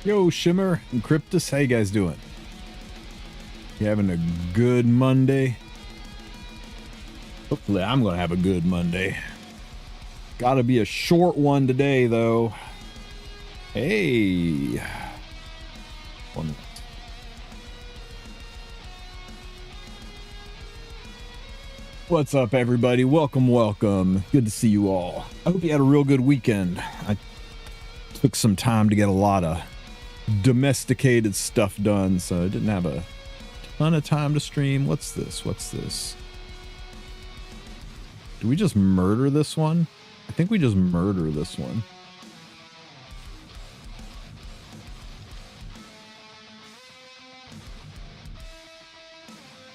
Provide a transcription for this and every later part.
Yo, Shimmer and Cryptus, how you guys doing? You having a good Monday? Hopefully I'm gonna have a good Monday. Gotta be a short one today, though. Hey. One. What's up, everybody? Welcome, welcome. Good to see you all. I hope you had a real good weekend. I took some time to get a lot of domesticated stuff done, so I didn't have a ton of time to stream. What's this? What's this? Did we just murder this one? I think we just murder this one.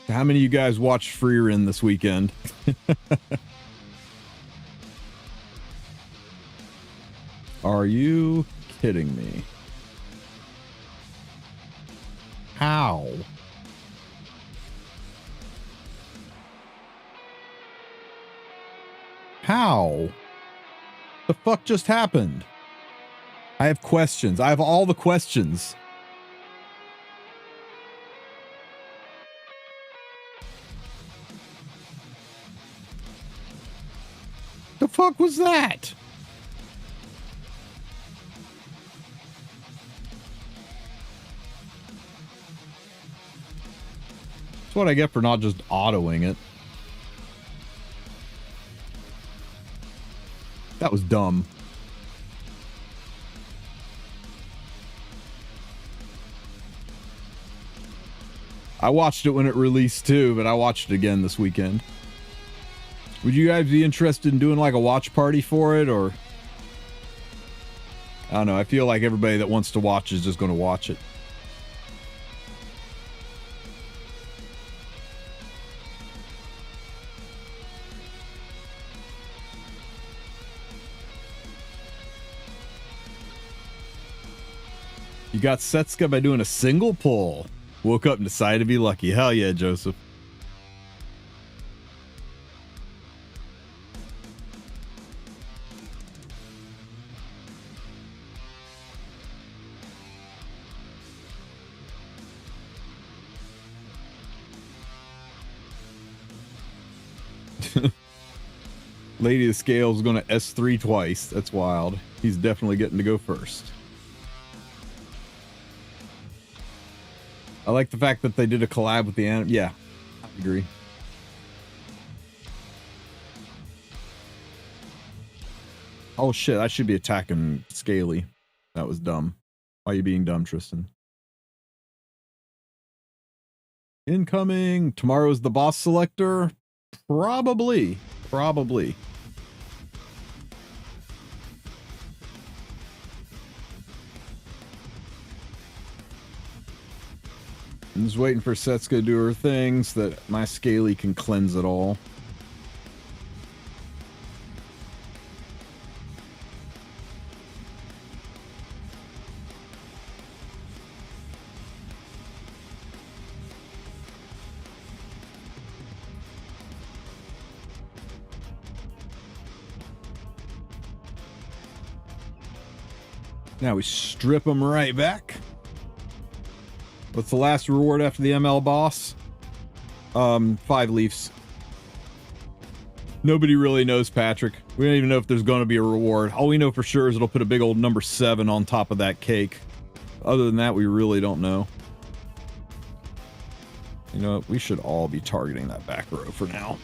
How many of you guys watched Freerin this weekend? Are you kidding me? How? How? The fuck just happened? I have questions. I have all the questions. The fuck was that? That's what I get for not just autoing it. That was dumb. I watched it when it released too, but I watched it again this weekend. Would you guys be interested in doing like a watch party for it, or? I don't know. I feel like everybody that wants to watch is just going to watch it. You got Setsuka by doing a single pull. Woke up and decided to be lucky. Hell yeah, Joseph. Lady of the Scales is going to S3 twice. That's wild. He's definitely getting to go first. I like the fact that they did a collab with the anime. Yeah, I agree. Oh shit, I should be attacking Scaly. That was dumb. Why are you being dumb, Tristen? Incoming. Tomorrow's the boss selector. Probably. Probably. I'm just waiting for Setsuka to do her thing so that my Scaly can cleanse it all. Now we strip them right back. What's the last reward after the ML boss? 5 leaves. Nobody really knows, Patrick. We don't even know if there's going to be a reward. All we know for sure is it'll put a big old number 7 on top of that cake. Other than that, we really don't know. You know what? We should all be targeting that back row for now.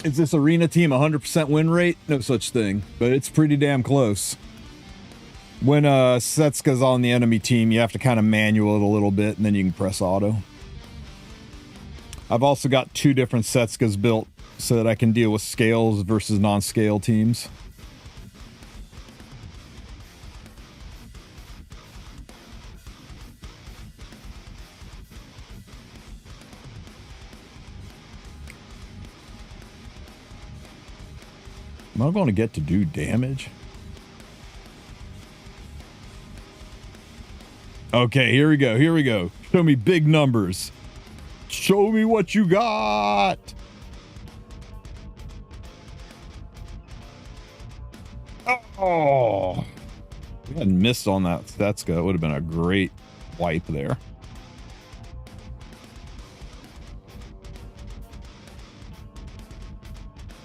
Is this arena team 100% win rate? No such thing, but it's pretty damn close. When Setsuka's on the enemy team, you have to kind of manual it a little bit, and then you can press auto. I've also got 2 different Setsukas built so that I can deal with scales versus non-scale teams. Am I going to get to do damage? Okay, here we go. Here we go. Show me big numbers. Show me what you got. Oh, we hadn't missed on that Setska. It would have been a great wipe there.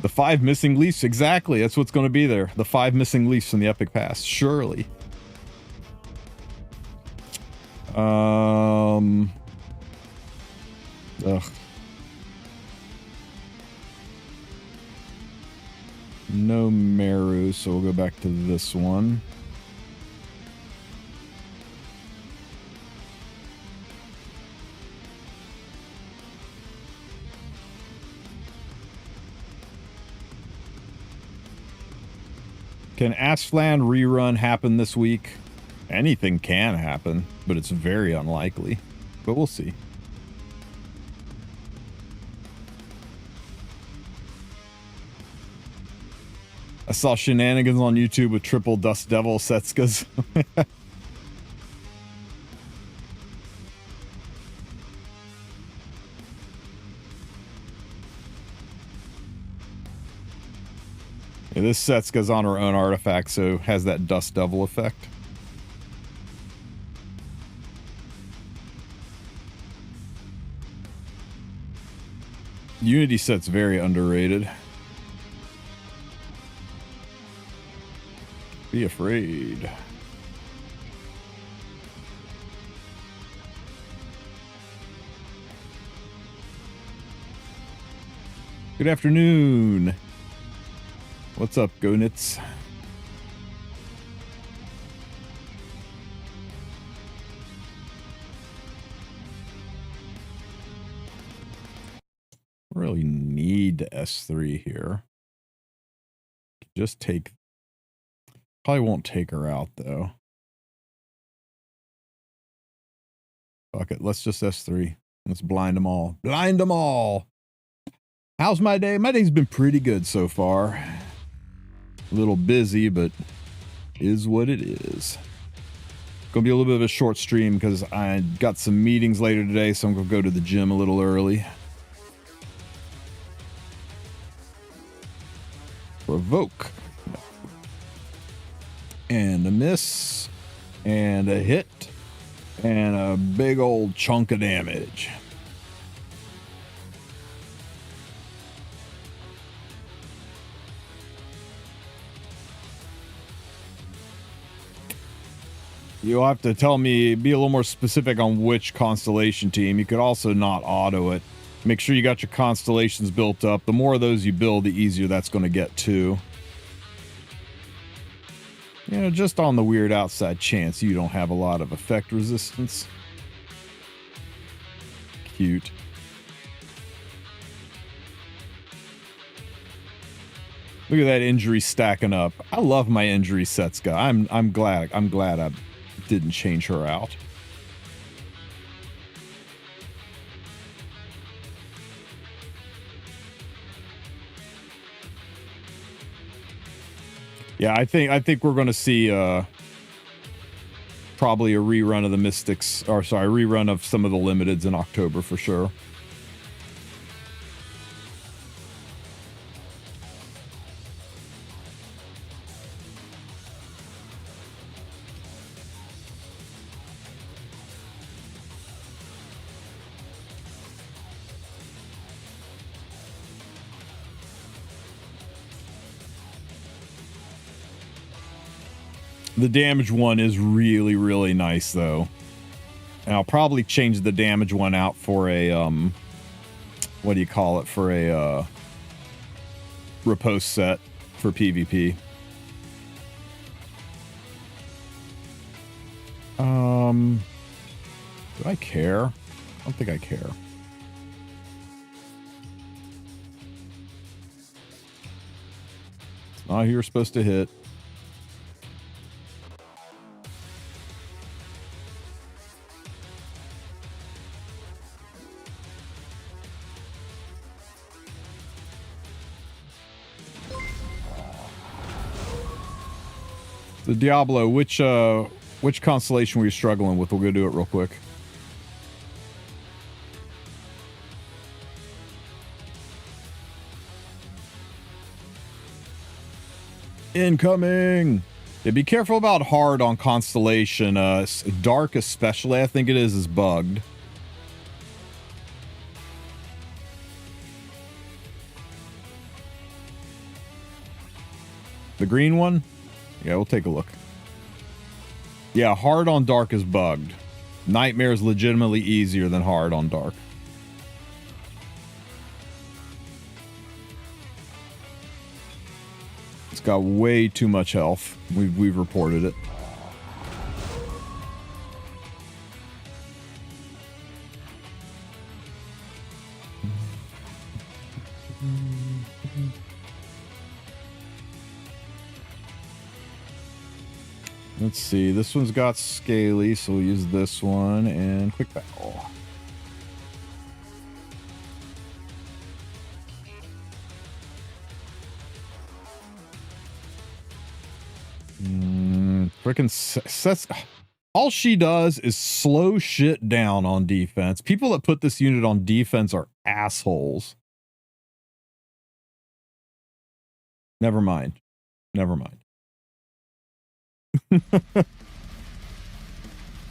The 5 missing leafs, exactly. That's what's going to be there. The 5 missing leafs in the epic pass, surely. Ugh. No Meru, so we'll go back to this one. Can Aslan rerun happen this week? Anything can happen, but it's very unlikely. But we'll see. I saw shenanigans on YouTube with triple Dust Devil Setskas. Yeah, this Setska's on her own artifact, so has that Dust Devil effect. Unity set's very underrated. Be afraid. Good afternoon. What's up, Gonits? Really need S3 here. Just take. Probably won't take her out though. Fuck it. Let's just S3. Let's blind them all. Blind them all. How's my day? My day's been pretty good so far. A little busy, but is what it is. Gonna be a little bit of a short stream because I got some meetings later today, so I'm gonna go to the gym a little early. Provoke. And a miss. And a hit. And a big old chunk of damage. You'll have to tell me, be a little more specific on which Constellation team. You could also not auto it. Make sure you got your constellations built up. The more of those you build, the easier that's going to get too. You know, just on the weird outside chance you don't have a lot of effect resistance. Cute. Look at that injury stacking up. I love my injury Setska. I'm glad I didn't change her out. Yeah, I think we're going to see probably a rerun of the Mystics, or sorry, rerun of some of the Limiteds in October for sure. The damage one is really, really nice, though. And I'll probably change the damage one out for a, what do you call it? For a, riposte set for PvP. Do I care? I don't think I care. It's not who you're supposed to hit. The Diablo, which constellation were you struggling with? We'll go do it real quick. Incoming! Yeah, be careful about hard on Constellation. Dark especially, I think it is bugged. The green one? Yeah, we'll take a look. Yeah, hard on dark is bugged. Nightmare is legitimately easier than hard on dark. It's got way too much health. We've reported it. Let's see, this one's got scaly, so we'll use this one and quick battle. Freaking sets. All she does is slow shit down on defense. People that put this unit on defense are assholes. Never mind. Never mind.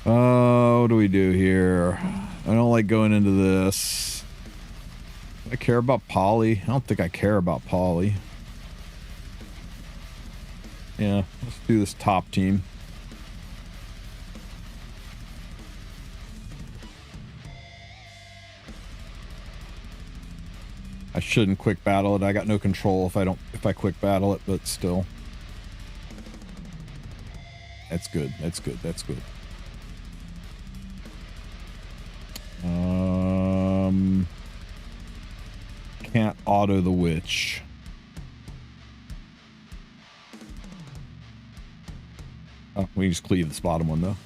What do we do here? I don't like going into this. Do I care about Polly? I don't think I care about Polly. Yeah, let's do this top team. I shouldn't quick battle it. I got no control if I quick battle it, but still. That's good. That's good. That's good. Can't auto the witch. Oh, we can just cleave this bottom one though.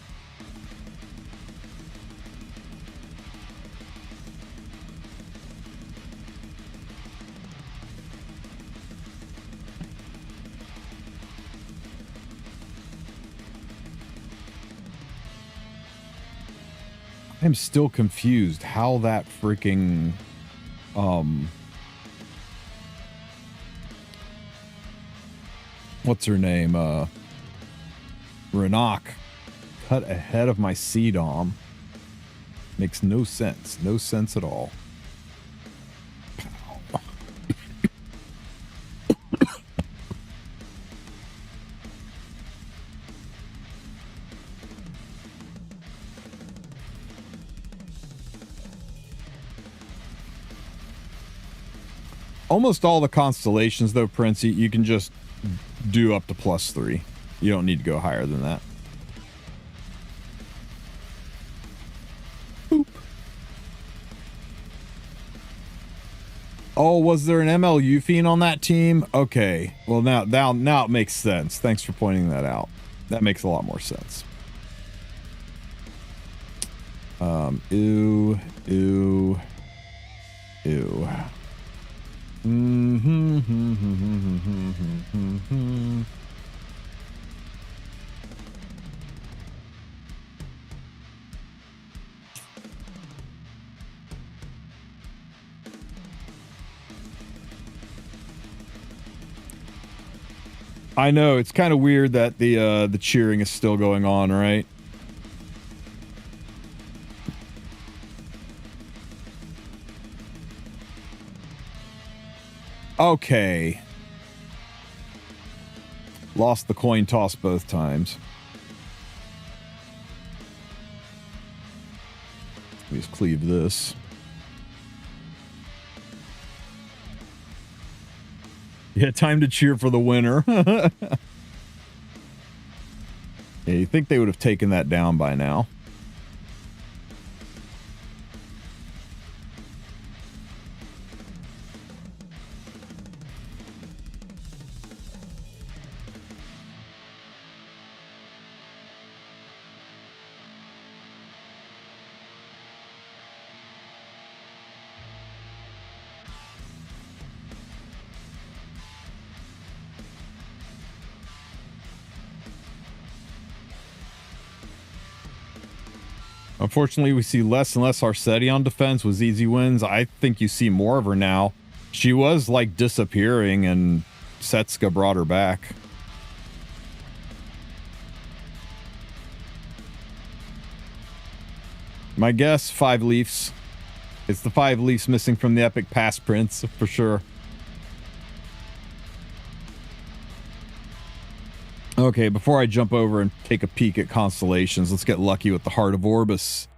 I'm still confused how that freaking what's her name? Renak cut ahead of my C-Dom. Makes no sense. No sense at all. Almost all the constellations, though, Princey, you can just do up to +3. You don't need to go higher than that. Boop. Oh, was there an MLU fiend on that team? Okay. Well, now it makes sense. Thanks for pointing that out. That makes a lot more sense. Ew. I know, it's kind of weird that the cheering is still going on, right? Okay. Lost the coin toss both times. We just cleave this. Yeah, time to cheer for the winner. Yeah, you think they would have taken that down by now. Unfortunately, we see less and less Arcetti on defense with easy wins. I think you see more of her now. She was like disappearing and Setsuka brought her back. My guess, 5 leafs. It's the 5 leafs missing from the epic past prints, for sure. Okay, before I jump over and take a peek at constellations, let's get lucky with the Heart of Orbus.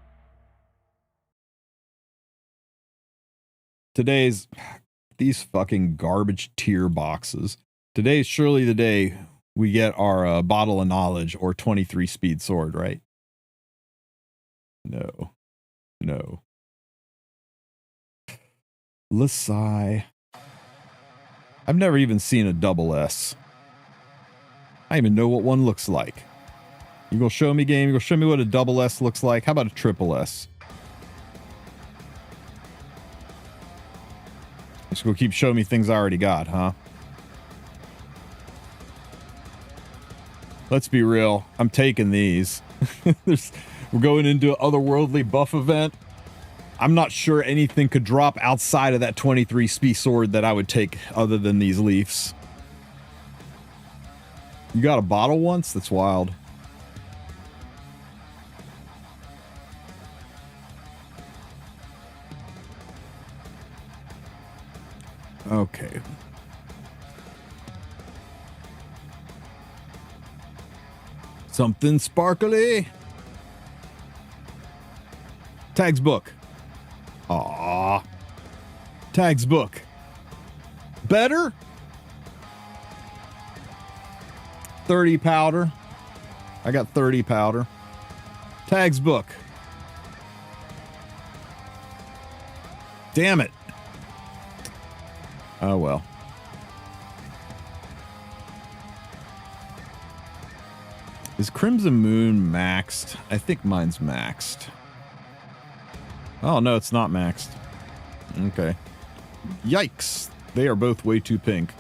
These fucking garbage tier boxes. Today's surely the day we get our Bottle of Knowledge or 23 speed sword, right? No. Lasai. I've never even seen a double S. I don't even know what one looks like. You gonna show me, game? You gonna show me what a double S looks like? How about a triple S? Just gonna keep showing me things I already got, huh? Let's be real. I'm taking these. We're going into an Otherworldly buff event. I'm not sure anything could drop outside of that 23 speed sword that I would take other than these leafs. You got a bottle once? That's wild. Okay. Something sparkly. Tag's book. Aww. Tag's book. Better? 30 powder. I got 30 powder. Tag's book. Damn it. Oh well. Is Crimson Moon maxed? I think mine's maxed. Oh no, it's not maxed. Okay. Yikes. They are both way too pink.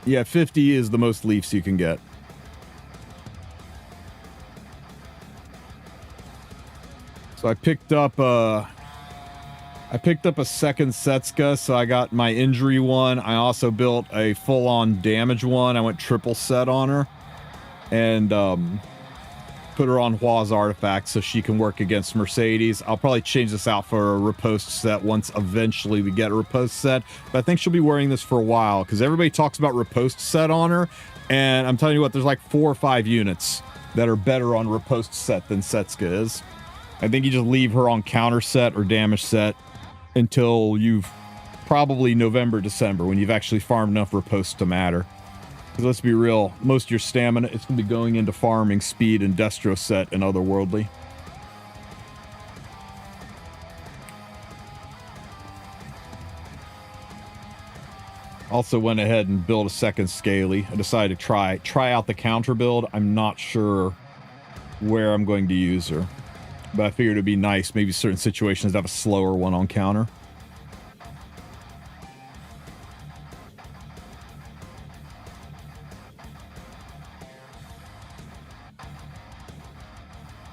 Yeah, 50 is the most leafs you can get. So I picked up a second Setska, so I got my injury one. I also built a full-on damage one. I went triple set on her. And put her on Hua's artifact so she can work against Mercedes. I'll probably change this out for a riposte set once eventually we get a riposte set. But I think she'll be wearing this for a while because everybody talks about riposte set on her. And I'm telling you what, there's like 4 or 5 units that are better on riposte set than Setska is. I think you just leave her on counter set or damage set until you've probably November, December, when you've actually farmed enough riposte to matter. Because let's be real, most of your stamina, it's going to be going into farming speed and destro set and Otherworldly. Also went ahead and built a second Scaly. I decided to try out the counter build. I'm not sure where I'm going to use her. But I figured it'd be nice, maybe certain situations, to have a slower one on counter.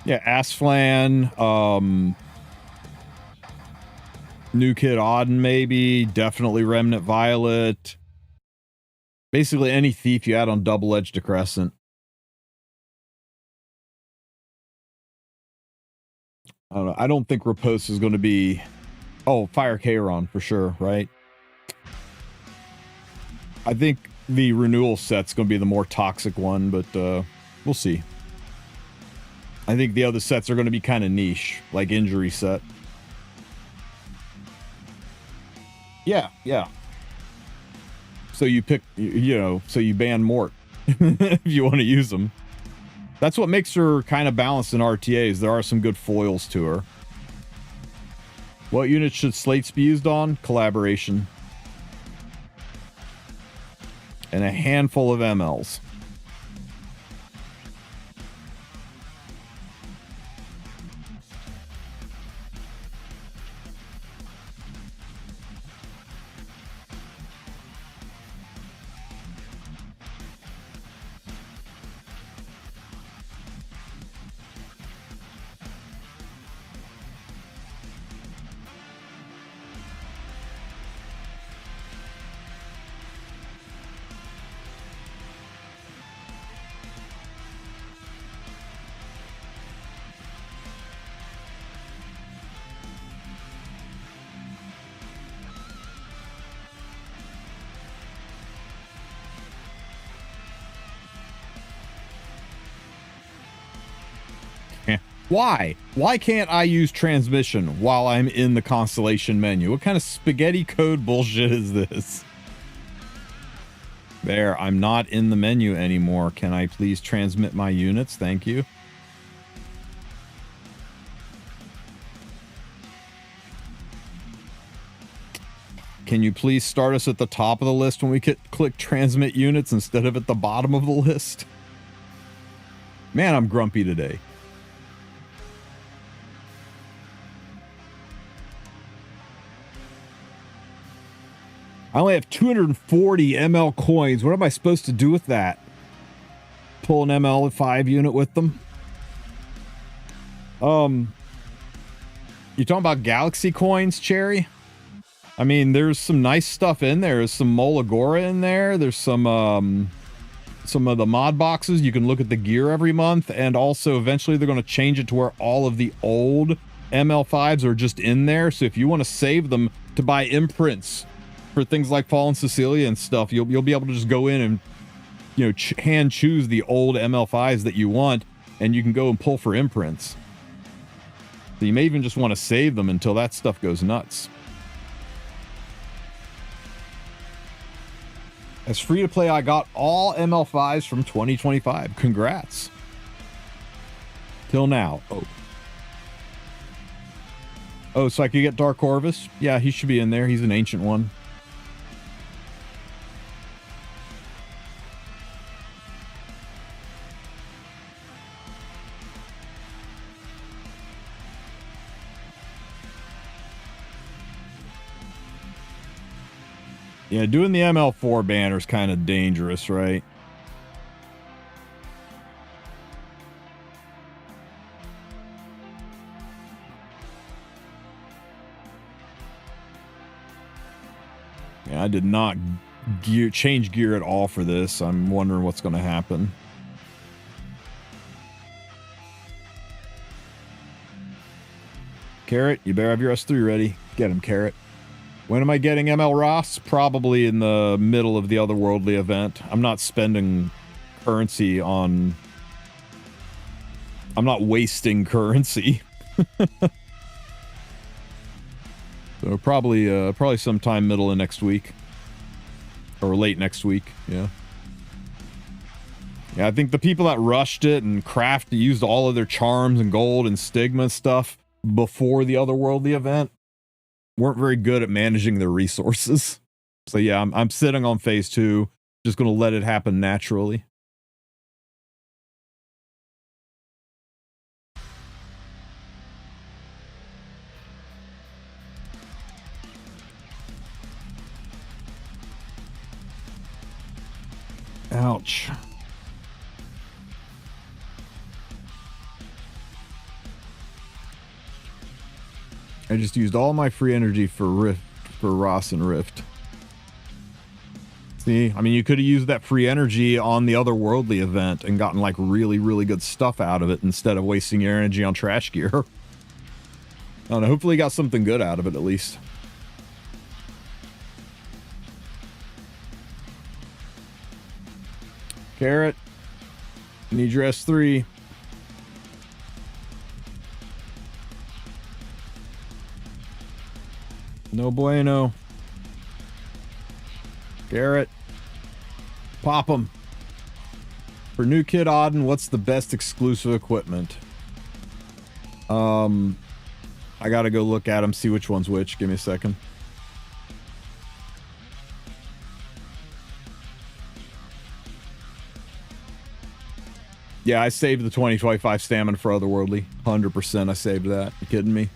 Yeah, Asflan, New Kid Auden maybe, definitely Remnant Violet. Basically any thief you add on double-edged decrescent. I don't know. I don't think riposte is going to be... Oh, Fire Kairon for sure, right? I think the renewal set's going to be the more toxic one, but we'll see. I think the other sets are going to be kind of niche, like injury set. Yeah. So you pick, so you ban Mort if you want to use them. That's what makes her kind of balanced in RTAs. There are some good foils to her. What units should slates be used on? Collaboration. And a handful of MLs. Why? Why can't I use transmission while I'm in the Constellation menu? What kind of spaghetti code bullshit is this? There, I'm not in the menu anymore. Can I please transmit my units? Thank you. Can you please start us at the top of the list when we click transmit units instead of at the bottom of the list? Man, I'm grumpy today. I only have 240 ML coins. What am I supposed to do with that? Pull an ML5 unit with them? You talking about galaxy coins, Cherry? I mean, there's some nice stuff in there. There's some Mola in there. There's some of the mod boxes. You can look at the gear every month, and also eventually they're going to change it to where all of the old ML5s are just in there. So if you want to save them to buy imprints for things like Fallen Cecilia and stuff, you'll be able to just go in and, you know, hand choose the old ML5s that you want, and you can go and pull for imprints. So you may even just want to save them until that stuff goes nuts. As free to play, I got all ML5s from 2025. Congrats. Till now. Oh, so I could get Dark Orbus? Yeah, he should be in there. He's an ancient one. Yeah, doing the ML4 banner is kind of dangerous, right? Yeah, I did not change gear at all for this. I'm wondering what's going to happen. Carrot, you better have your S3 ready. Get him, Carrot. When am I getting ML Ross? Probably in the middle of the Otherworldly event. I'm not spending currency on... I'm not wasting currency. So probably sometime middle of next week. Or late next week, yeah. Yeah, I think the people that rushed it and used all of their charms and gold and stigma stuff before the Otherworldly event weren't very good at managing their resources. So yeah, I'm sitting on phase 2, just going to let it happen naturally. Ouch. I just used all my free energy for Ross and Rift. See, I mean, you could have used that free energy on the Otherworldly event and gotten like really, really good stuff out of it instead of wasting your energy on trash gear. I don't know, hopefully you got something good out of it at least. Carrot, I need your S3. No bueno. Garrett. Pop 'em. For New Kid Auden, what's the best exclusive equipment? I gotta go look at them, see which one's which. Give me a second. Yeah, I saved the 2025 stamina for Otherworldly. 100% I saved that. You kidding me?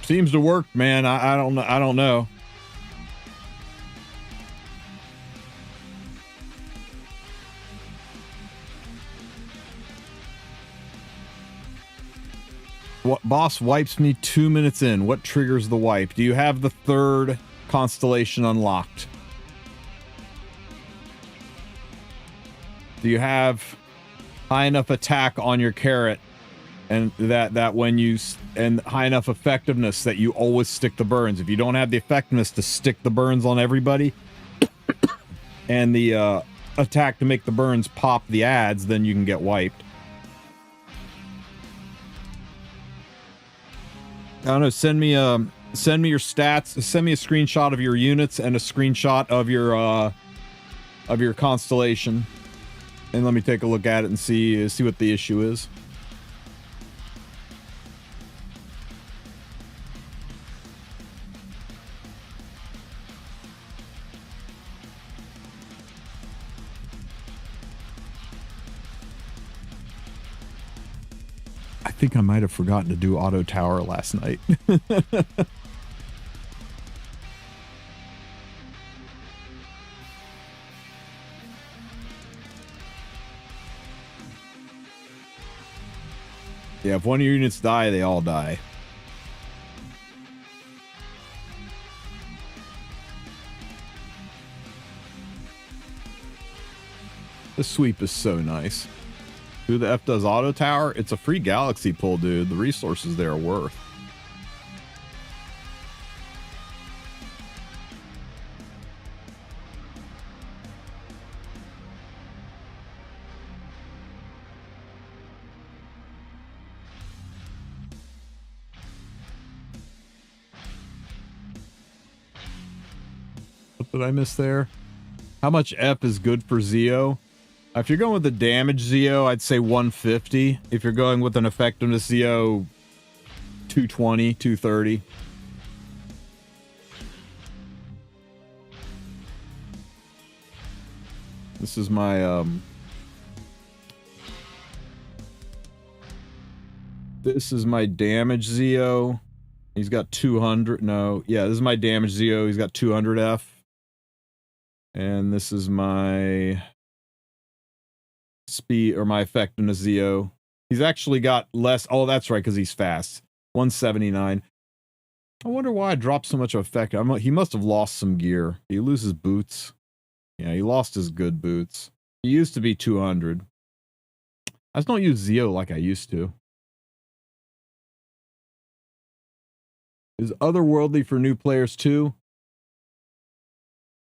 Seems to work, man. I don't know. I don't know. What boss wipes me 2 minutes in? What triggers the wipe? Do you have the third Constellation unlocked? Do you have high enough attack on your carrot and that when you and high enough effectiveness that you always stick the burns? If you don't have the effectiveness to stick the burns on everybody and the attack to make the burns pop the ads, then you can get wiped. I don't know. Send me your stats. Send me a screenshot of your units and a screenshot of your constellation, and let me take a look at it and see what the issue is. I think I might have forgotten to do auto tower last night. Yeah, if one of your units die, they all die. The sweep is so nice. Who the F does auto tower? It's a free galaxy pull, dude. The resources there are worth. What did I miss there? How much F is good for Zeo? If you're going with the damage Zeo, I'd say 150. If you're going with an effectiveness Zeo, 220, 230. This is my this is my damage Zeo. He's got 200. No, yeah, this is my damage Zeo. He's got 200 F. And this is my speed, or my effectiveness Zeo. He's actually got less. Oh, that's right, because he's fast. 179. I wonder why I dropped so much effect. He must have lost some gear. He loses boots. Yeah, he lost his good boots. He used to be 200. I just don't use Zeo like I used to. Is Otherworldly for new players too?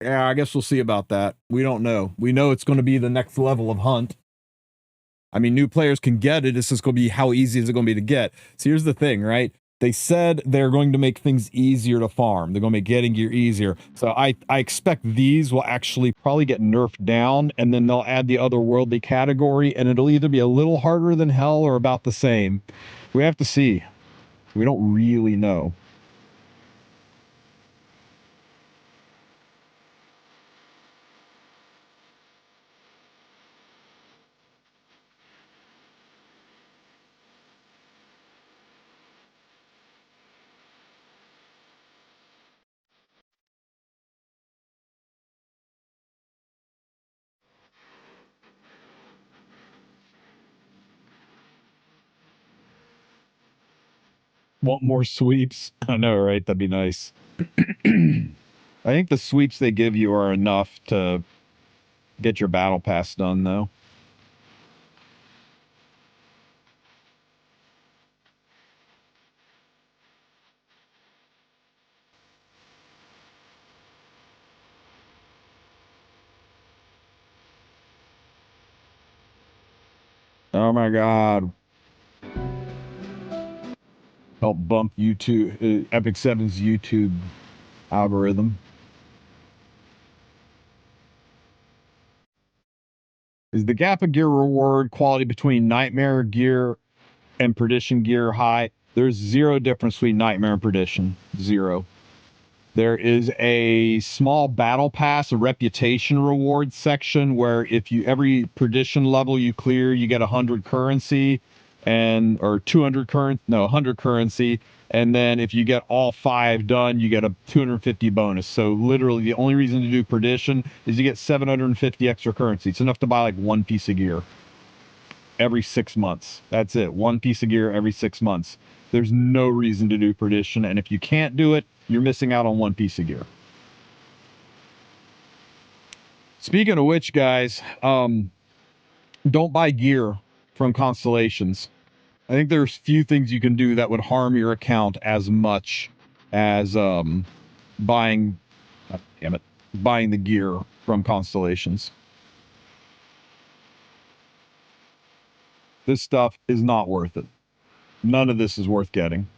Yeah, I guess we'll see about that. We don't know. We know it's going to be the next level of hunt. I mean, new players can get it. It's just going to be how easy is it going to be to get. So here's the thing, right? They said they're going to make things easier to farm. They're going to make getting gear easier. So I expect these will actually probably get nerfed down, and then they'll add the Otherworldly category, and it'll either be a little harder than hell or about the same. We have to see. We don't really know. Want more sweeps? I know, right? That'd be nice. I think the sweeps they give you are enough to get your battle pass done, though. Oh my god. Help bump YouTube, Epic 7's YouTube algorithm. Is the gap of gear reward quality between Nightmare gear and Perdition gear high? There's zero difference between Nightmare and Perdition. Zero. There is a small battle pass, a reputation reward section where if you every Perdition level you clear, you get 100 currency, and or 100 currency, and then if you get all 5 done, you get a 250 bonus. So literally the only reason to do Perdition is you get 750 extra currency. It's enough to buy like one piece of gear every 6 months. That's it. One piece of gear every 6 months. There's no reason to do Perdition, and if you can't do it, you're missing out on one piece of gear. Speaking of which, guys, don't buy gear from Constellations. I think there's few things you can do that would harm your account as much as buying, damn it, buying the gear from Constellations. This stuff is not worth it. None of this is worth getting.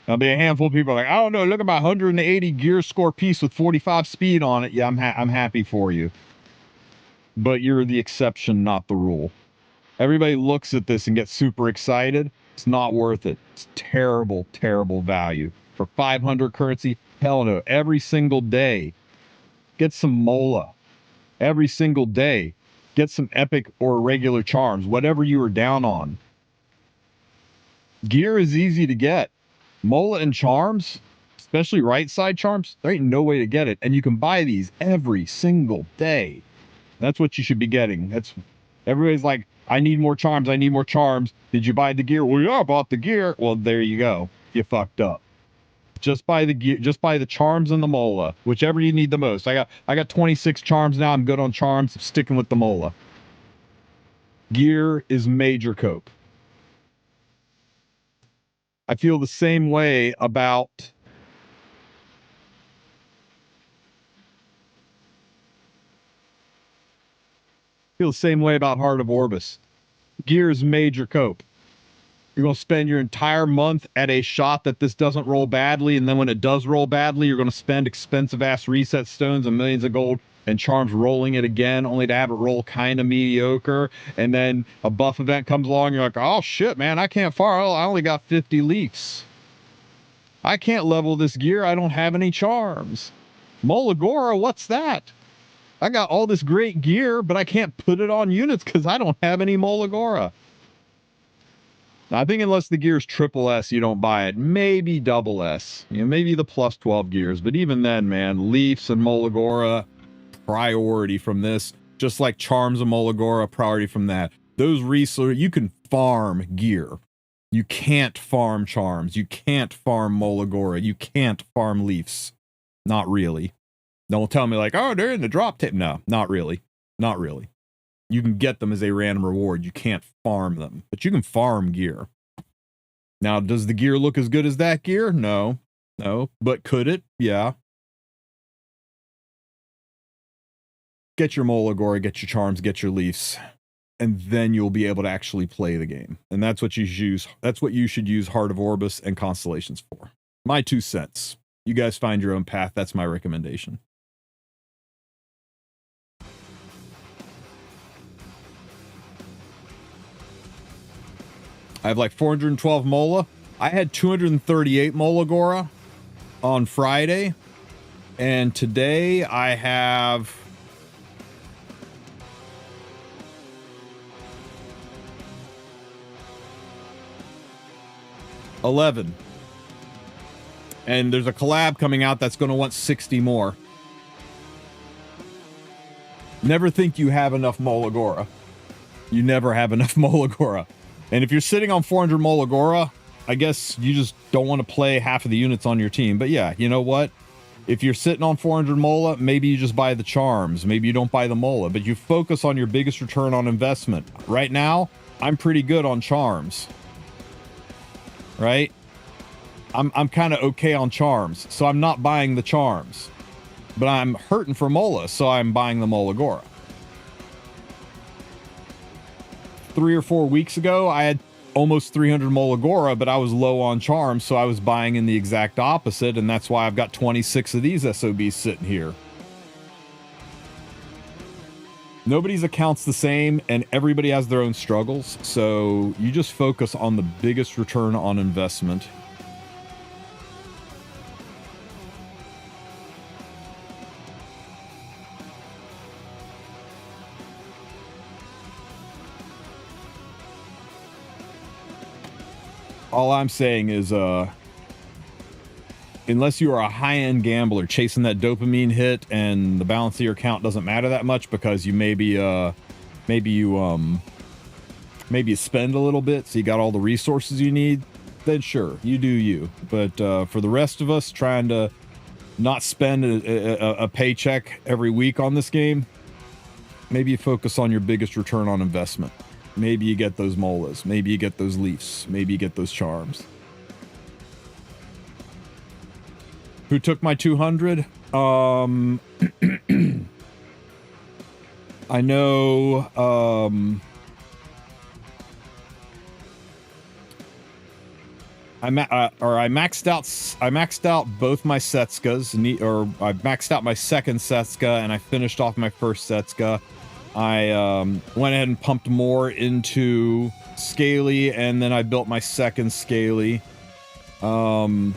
There'll be a handful of people like, I don't know, look at my 180 gear score piece with 45 speed on it. Yeah, I'm happy for you. But you're the exception, not the rule. Everybody looks at this and gets super excited. It's not worth it. It's terrible, terrible value. For 500 currency, hell no. Every single day, get some Mola. Every single day, get some epic or regular charms, whatever you are down on. Gear is easy to get. Mola and charms, especially right side charms, there ain't no way to get it. And you can buy these every single day. That's what you should be getting. That's everybody's like, I need more charms. I need more charms. Did you buy the gear? Well, yeah, I bought the gear. Well, there you go. You fucked up. Just buy the gear. Just buy the charms and the Mola, whichever you need the most. I got 26 charms now. I'm good on charms. I'm sticking with the Mola. Gear is major cope. I feel the same way about Heart of Orbus. Gear is major cope. You're going to spend your entire month at a shot that this doesn't roll badly, and then when it does roll badly, you're going to spend expensive-ass reset stones and millions of gold and charms rolling it again, only to have it roll kind of mediocre, and then a buff event comes along, you're like, oh shit, man, I can't fire. I only got 50 leafs. I can't level this gear. I don't have any charms. Molagora, what's that? I got all this great gear, but I can't put it on units because I don't have any Molagora. I think unless the gear's triple S, you don't buy it. Maybe double S. You know, maybe the plus 12 gears. But even then, man, Leafs and Molagora, priority from this. Just like Charms and Molagora, priority from that. Those resources, you can farm gear. You can't farm Charms. You can't farm Molagora. You can't farm Leafs. Not really. Don't tell me like, oh, they're in the drop tip. No, not really. Not really. You can get them as a random reward. You can't farm them, but you can farm gear. Now, does the gear look as good as that gear? No. No. But could it? Yeah. Get your Molagora, get your charms, get your Leafs, and then you'll be able to actually play the game. And that's what you use. That's what you should use Heart of Orbus and Constellations for. My 2 cents. You guys find your own path. That's my recommendation. I have like 412 Mola. I had 238 Molagora on Friday. And today I have $11. And there's a collab coming out that's going to want 60 more. Never think you have enough Molagora. You never have enough Molagora. And if you're sitting on 400 Molagora, I guess you just don't want to play half of the units on your team. But yeah, you know what? If you're sitting on 400 Mola, maybe you just buy the charms. Maybe you don't buy the Mola, but you focus on your biggest return on investment. Right now, I'm pretty good on charms. Right? I'm kind of okay on charms, so I'm not buying the charms. But I'm hurting for Mola, so I'm buying the Molagora. 3 or 4 weeks ago, I had almost 300 Molagora, but I was low on charms, so I was buying in the exact opposite, and that's why I've got 26 of these SOBs sitting here. Nobody's account's the same, and everybody has their own struggles, so you just focus on the biggest return on investment. All I'm saying is, unless you are a high-end gambler chasing that dopamine hit and the balance of your account doesn't matter that much because you maybe you spend a little bit so you got all the resources you need, then sure, you do you. But for the rest of us trying to not spend a paycheck every week on this game, Maybe you focus on your biggest return on investment. Maybe you get those Molas. Maybe you get those Leafs. Maybe you get those Charms. Who took my 200? I know, I maxed out both my Setskas, or I maxed out my second Setska, and I finished off my first Setska. I went ahead and pumped more into Scaly, and then I built my second Scaly. I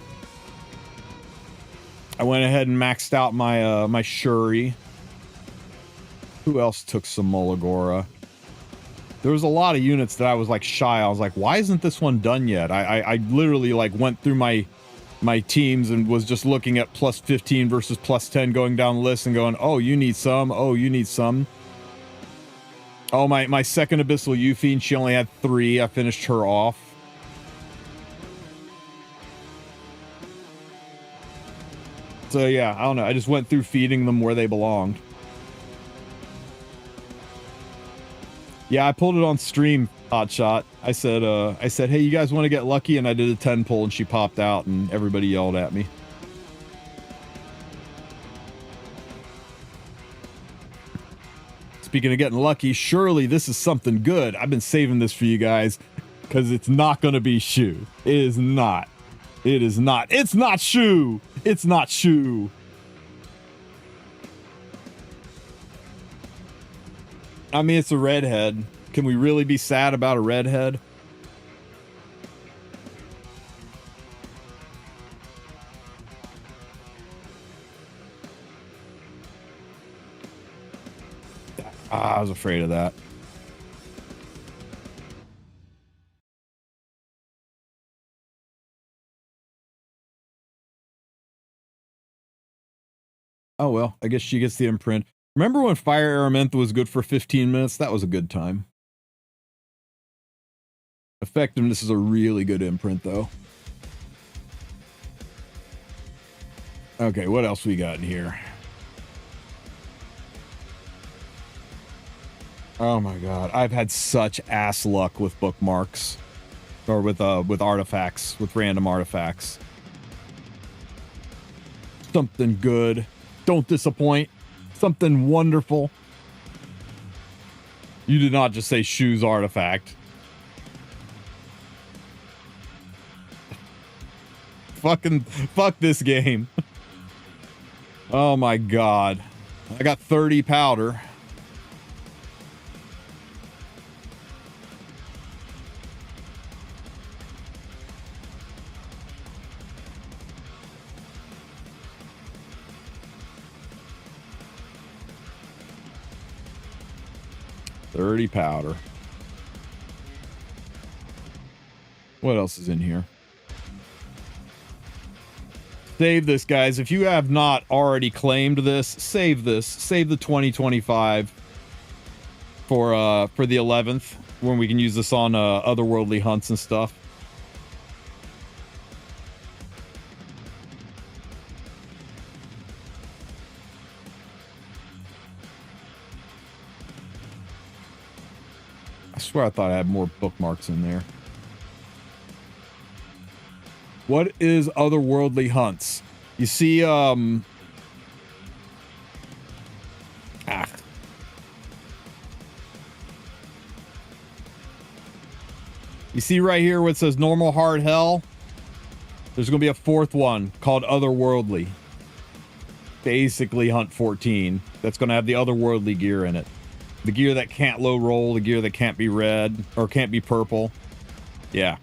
went ahead and maxed out my my Shuri. Who else took some Molagora? There was a lot of units that I was like shy. I was like, why isn't this one done yet? I literally like went through my teams and was just looking at plus 15 versus plus 10, going down the list and going, oh, you need some. Oh, you need some. Oh, my second Abyssal Euphine, she only had 3. I finished her off. So yeah, I don't know. I just went through feeding them where they belonged. Yeah, I pulled it on stream, Hotshot. I said, hey, you guys want to get lucky? And I did a 10 pull and she popped out and everybody yelled at me. Speaking of getting lucky, surely this is something good. I've been saving this for you guys because it's not going to be Shu. It is not. It is not. It's not Shu. It's not Shu. I mean, it's a redhead. Can we really be sad about a redhead? I was afraid of that. Oh, well, I guess she gets the imprint. Remember when Fire Aramentha was good for 15 minutes? That was a good time. Effectiveness is a really good imprint, though. Okay, what else we got in here? Oh my god, I've had such ass luck with bookmarks. Or with artifacts, with random artifacts. Something good. Don't disappoint. Something wonderful. You did not just say Shu's artifact. Fuck this game. Oh my god. I got 30 powder. Powder. What else is in here? Save this, guys. If you have not already claimed this, save this. Save the 2025 for the 11th, when we can use this on otherworldly hunts and stuff. I swear I thought I had more bookmarks in there. What is otherworldly hunts? You see, You see right here where it says normal hard hell? There's going to be a 4th one called otherworldly. Basically hunt 14. That's going to have the otherworldly gear in it. The gear that can't low roll, the gear that can't be red or can't be purple. Yeah.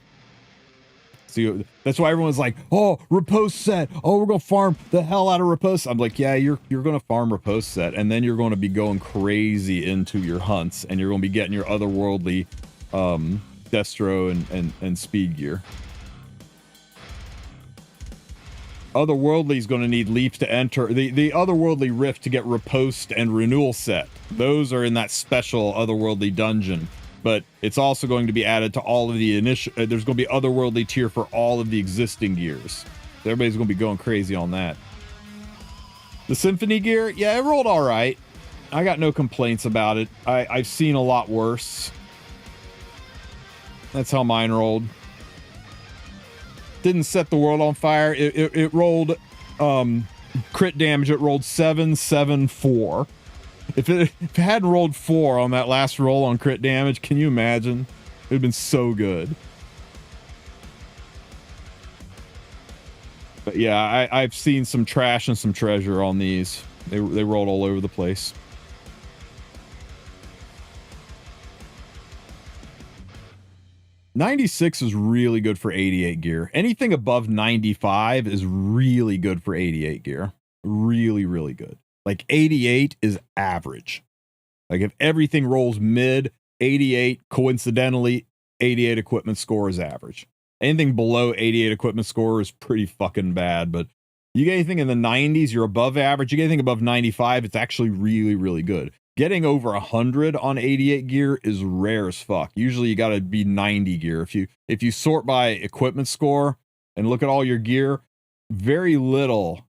So that's why everyone's like, oh, riposte set. Oh, we're going to farm the hell out of riposte. I'm like, yeah, you're going to farm riposte set. And then you're going to be going crazy into your hunts. And you're going to be getting your otherworldly Destro and speed gear. Otherworldly is going to need Leaf to enter the Otherworldly Rift to get riposte and renewal set. Those are in that special Otherworldly dungeon, but it's also going to be added to all of the initial. There's going to be Otherworldly tier for all of the existing gears. So everybody's going to be going crazy on that. The Symphony gear, yeah, it rolled all right. I got no complaints about it. I've seen a lot worse. That's how mine rolled. Didn't set the world on fire. It rolled crit damage. It rolled 774. If it hadn't rolled 4 on that last roll on crit damage, can you imagine? It would have been so good. But yeah, I've seen some trash and some treasure on these. They rolled all over the place. $96 is really good for 88 gear. Anything above 95 is really good for 88 gear. Really, really good. Like 88 is average. Like if everything rolls mid, 88, coincidentally, 88 equipment score is average. Anything below 88 equipment score is pretty fucking bad, but you get anything in the 90s, you're above average. You get anything above 95, it's actually really, really good. Getting over 100 on 88 gear is rare as fuck. Usually you got to be 90 gear. If you sort by equipment score and look at all your gear, very little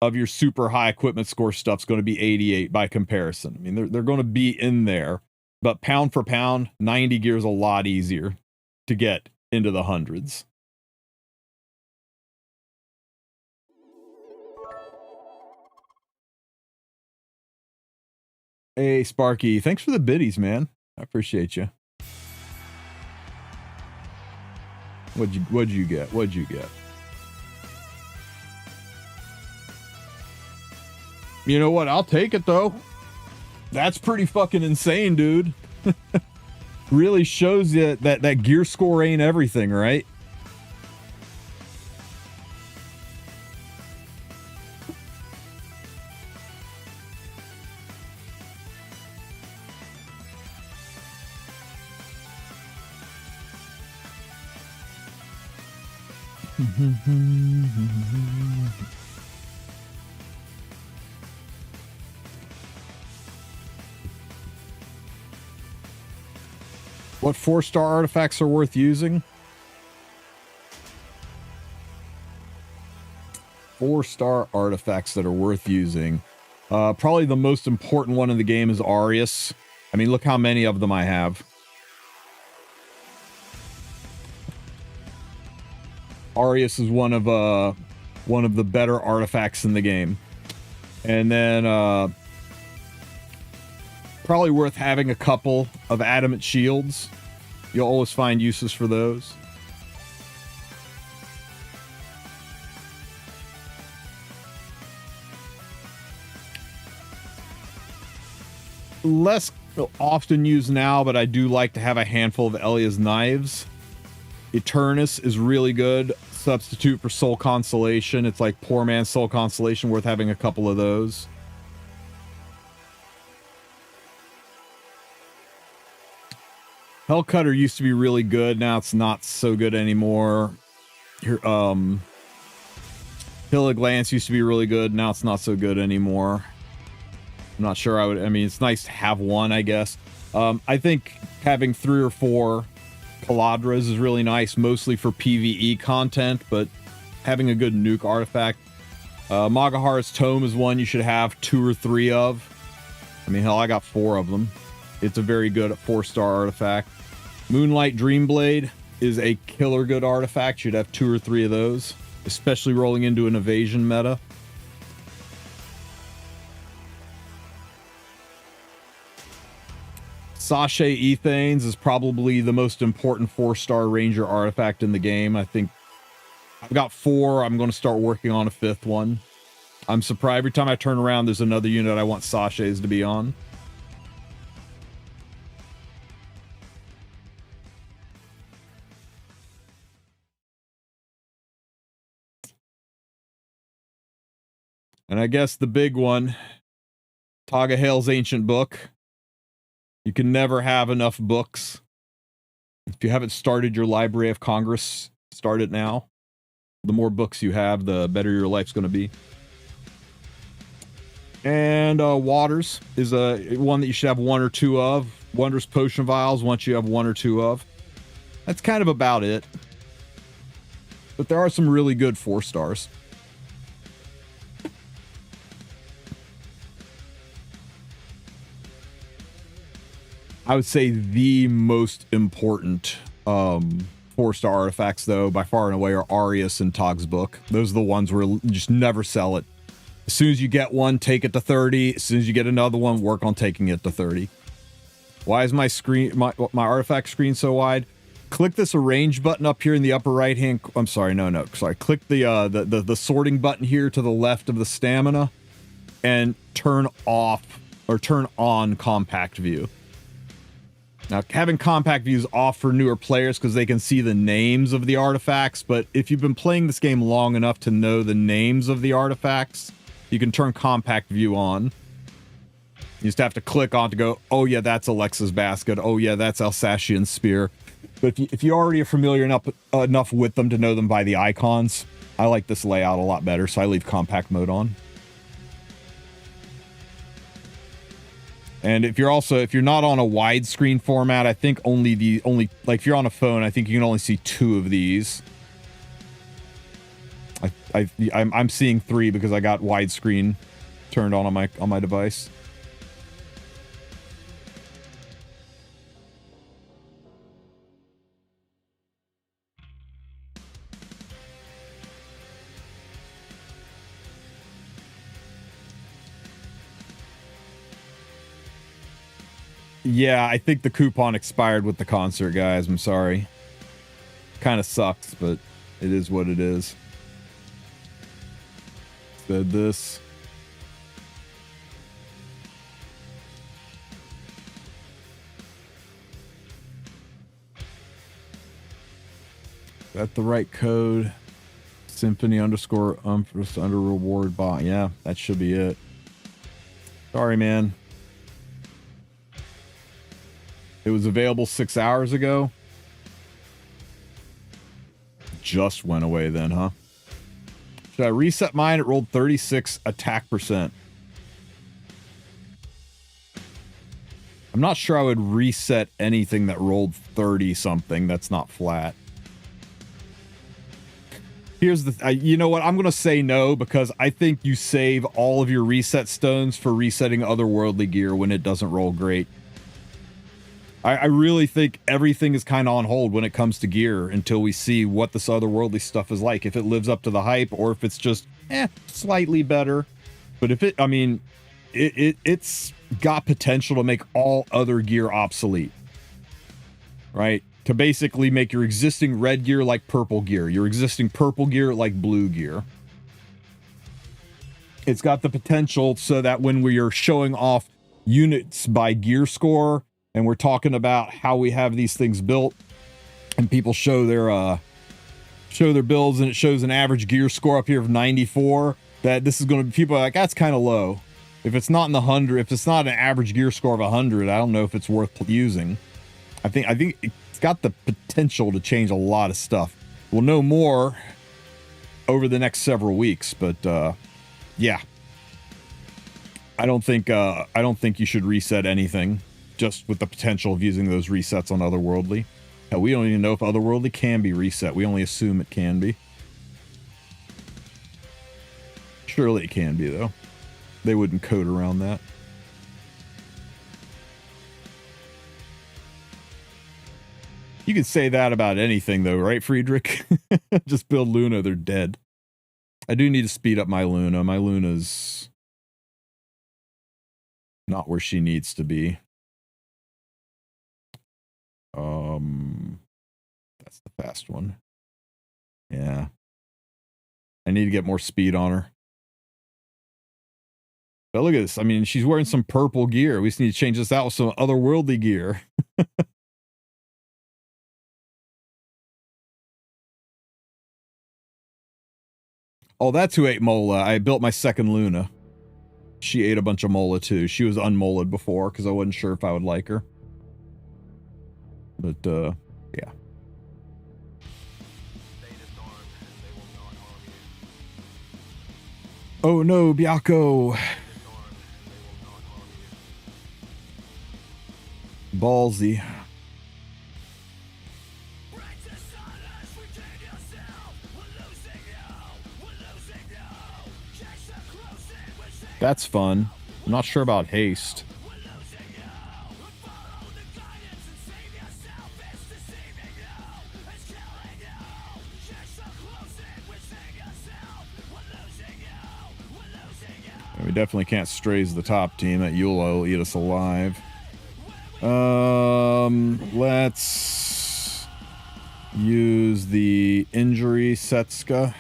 of your super high equipment score stuff's going to be 88 by comparison. I mean, they're going to be in there, but pound for pound, 90 gear is a lot easier to get into the hundreds. Hey, Sparky, thanks for the biddies, man. I appreciate you. What'd you get? What'd you get? You know what? I'll take it, though. That's pretty fucking insane, dude. Really shows you that gear score ain't everything, right? What 4-star artifacts are worth using? 4-star artifacts that are worth using. Probably the most important one in the game is Arius. I mean, look how many of them I have. Arius is one of the better artifacts in the game. And then probably worth having a couple of adamant shields. You'll always find uses for those. Less often used now, but I do like to have a handful of Elia's knives. Eternus is really good substitute for Soul Constellation. It's like poor man's Soul Constellation, worth having a couple of those. Hellcutter used to be really good. Now it's not so good anymore. Here, Hill of Glance used to be really good. Now it's not so good anymore. I'm not sure I mean, it's nice to have one, I guess. I think having 3 or 4 Caladras is really nice, mostly for PvE content, but having a good nuke artifact. Magahar's Tome is one you should have 2 or 3 of. I mean, hell, I got 4 of them. It's a very good 4-star artifact. Moonlight Dreamblade is a killer good artifact. You'd have 2 or 3 of those, especially rolling into an evasion meta. Sachet Ethanes is probably the most important 4-star ranger artifact in the game. I think I've got 4. I'm going to start working on a 5th one. I'm surprised every time I turn around, there's another unit I want sachets to be on. And I guess the big one, Tagahale's Ancient Book. You can never have enough books. If you haven't started your Library of Congress, start it now. The more books you have, the better your life's going to be. And Waters is one that you should have 1 or 2 of. Wondrous Potion Vials, once you have 1 or 2 of. That's kind of about it. But there are some really good 4-stars. I would say the most important 4-star artifacts, though, by far and away, are Arius and Tog's Book. Those are the ones where you just never sell it. As soon as you get one, take it to 30. As soon as you get another one, work on taking it to 30. Why is my screen, my artifact screen so wide? Click this arrange button up here in the upper right hand. I'm sorry, no. Sorry. Click the sorting button here to the left of the stamina and turn off or turn on compact view. Now, having compact view is off for newer players because they can see the names of the artifacts, but if you've been playing this game long enough to know the names of the artifacts, you can turn compact view on. You just have to click on to go, oh yeah, that's Alexa's basket. Oh yeah, that's Alsatian's spear. But if you already are familiar enough with them to know them by the icons, I like this layout a lot better, so I leave compact mode on. And if you're not on a widescreen format, I think only like if you're on a phone, I think you can only see 2 of these. I'm seeing 3 because I got widescreen turned on my device. Yeah, I think the coupon expired with the concert, guys. I'm sorry. Kind of sucks, but it is what it is. Said this. Is that the right code? Symphony underscore under reward bot. Yeah, that should be it. Sorry, man. It was available 6 hours ago. Just went away then, huh? Should I reset mine? It rolled 36 attack percent. I'm not sure I would reset anything that rolled 30 something that's not flat. Here's the you know what, I'm gonna say no because I think you save all of your reset stones for resetting otherworldly gear when it doesn't roll great. I really think everything is kind of on hold when it comes to gear until we see what this otherworldly stuff is like, if it lives up to the hype or if it's just slightly better. But if it, I mean, it's got potential to make all other gear obsolete, right? To basically make your existing red gear like purple gear, your existing purple gear like blue gear. It's got the potential so that when we are showing off units by gear score and we're talking about how we have these things built and people show their builds and it shows an average gear score up here of 94, that this is going to be, people are like, that's kind of low. If it's not in the 100, if it's not an average gear score of 100, I don't know if it's worth using. I think it's got the potential to change a lot of stuff. We'll know more over the next several weeks, but yeah. I don't think you should reset anything just with the potential of using those resets on Otherworldly. Hell, we don't even know if Otherworldly can be reset. We only assume it can be. Surely it can be, though. They wouldn't code around that. You could say that about anything, though, right, Friedrich? Just build Luna, they're dead. I do need to speed up my Luna. My Luna's not where she needs to be. That's the fast one. Yeah. I need to get more speed on her. But look at this. I mean, she's wearing some purple gear. We just need to change this out with some otherworldly gear. Oh, that's who ate Mola. I built my second Luna. She ate a bunch of Mola too. She was unmoled before because I wasn't sure if I would like her. But, yeah. Oh no, Byako. Ballsy. That's fun. I'm not sure about haste. definitely can't straze the top team. That Eula will eat us alive. Let's use the injury Setska.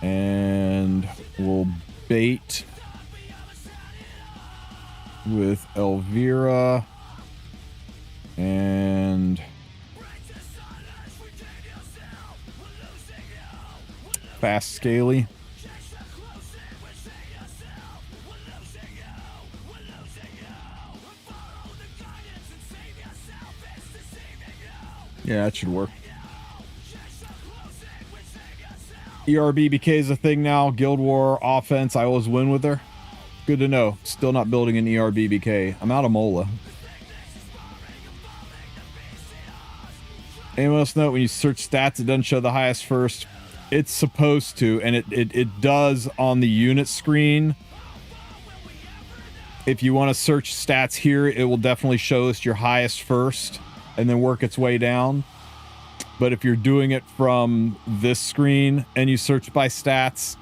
And we'll bait with Elvira and Fast Scaly. Yeah, that should work. ERBBK is a thing now. Guild War offense. I always win with her. Good to know. Still not building an ERBBK. I'm out of Mola. Anyone else know when you search stats, it doesn't show the highest first? It's supposed to, and it does on the unit screen. If you want to search stats here, it will definitely show us your highest first and then work its way down. But if you're doing it from this screen and you search by stats,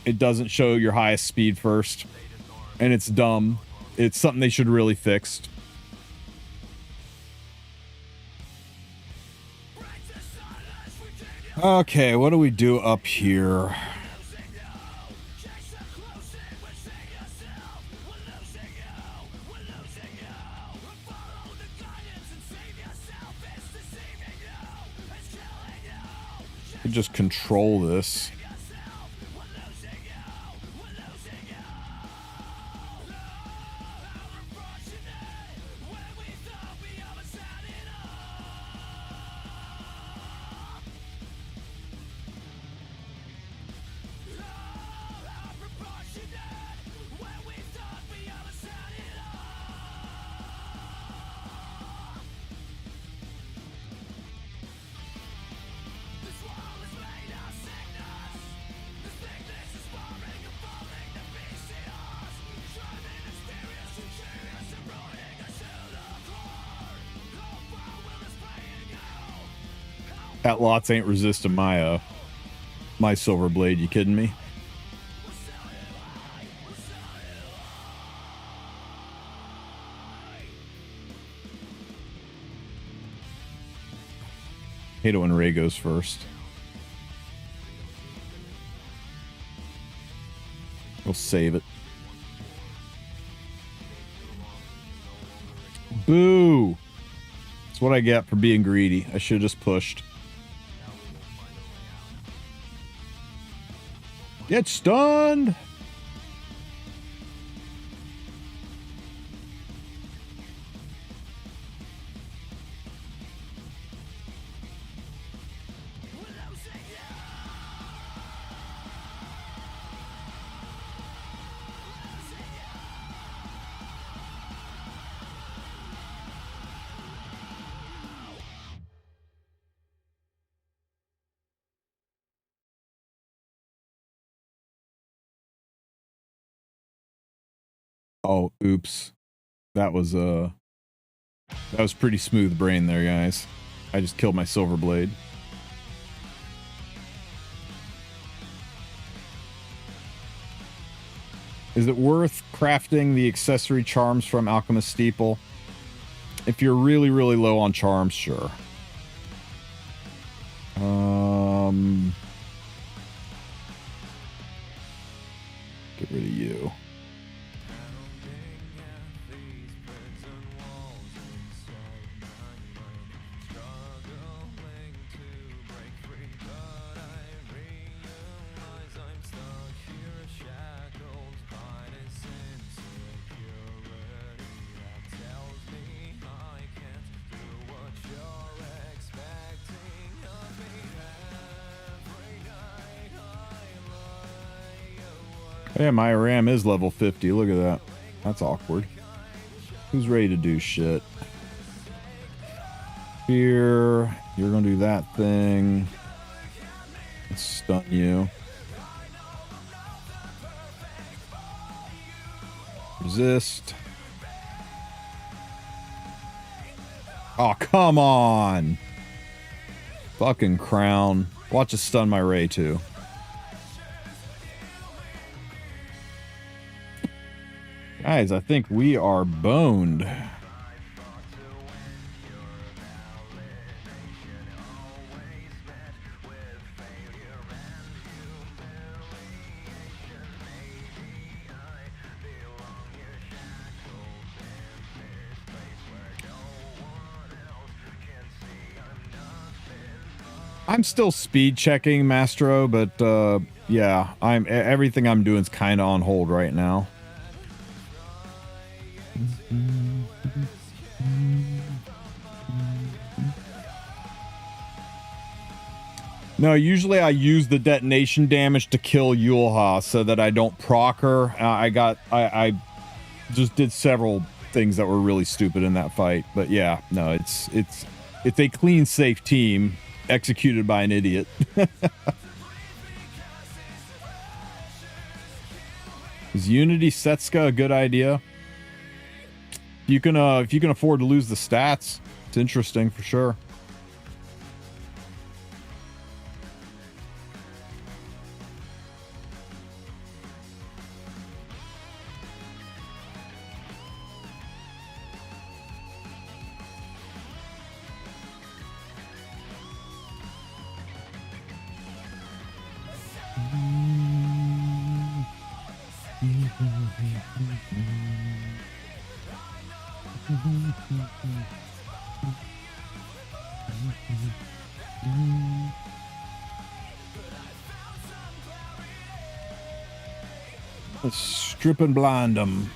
it doesn't show your highest speed first. And it's dumb. It's something they should really fix. Okay, what do we do up here? Just control this. That lots ain't resisting my silver blade. You kidding me? Hate it when Ray goes first. We'll save it. Boo! That's what I get for being greedy. I should have just pushed. Get stunned! Oh, oops. That was pretty smooth brain there, guys. I just killed my silver blade. Is it worth crafting the accessory charms from Alchemist Steeple? If you're really, really low on charms, sure. Get rid of you. Yeah, my RAM is level 50. Look at that. That's awkward. Who's ready to do shit? Here. You're going to do that thing. Let's stun you. Resist. Oh, come on. Fucking crown. Watch it stun my Ray, too. Guys, I think we are boned. I'm still speed checking Mastro, but yeah, everything I'm doing is kind of on hold right now. No, usually I use the detonation damage to kill Yulha so that I don't proc her. I just did several things that were really stupid in that fight, but yeah, no, it's a clean, safe team executed by an idiot. Is Unity Setska a good idea? If you can afford to lose the stats, it's interesting for sure. Let's strip and blind them.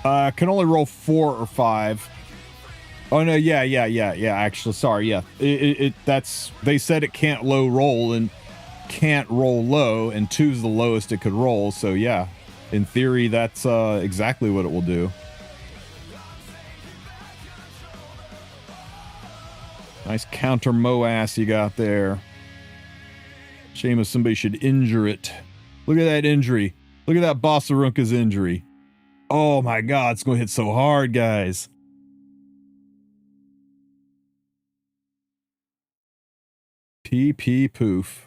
Can only roll 4 or 5. Oh no, yeah. Actually, sorry, yeah. That's they said it can't low roll and can't roll low, and 2's the lowest it could roll. So yeah, in theory, that's exactly what it will do. Nice counter Moas you got there. Shame if somebody should injure it. Look at that injury. Look at that Bossarunka's injury. Oh my god, it's going to hit so hard, guys. PP poof.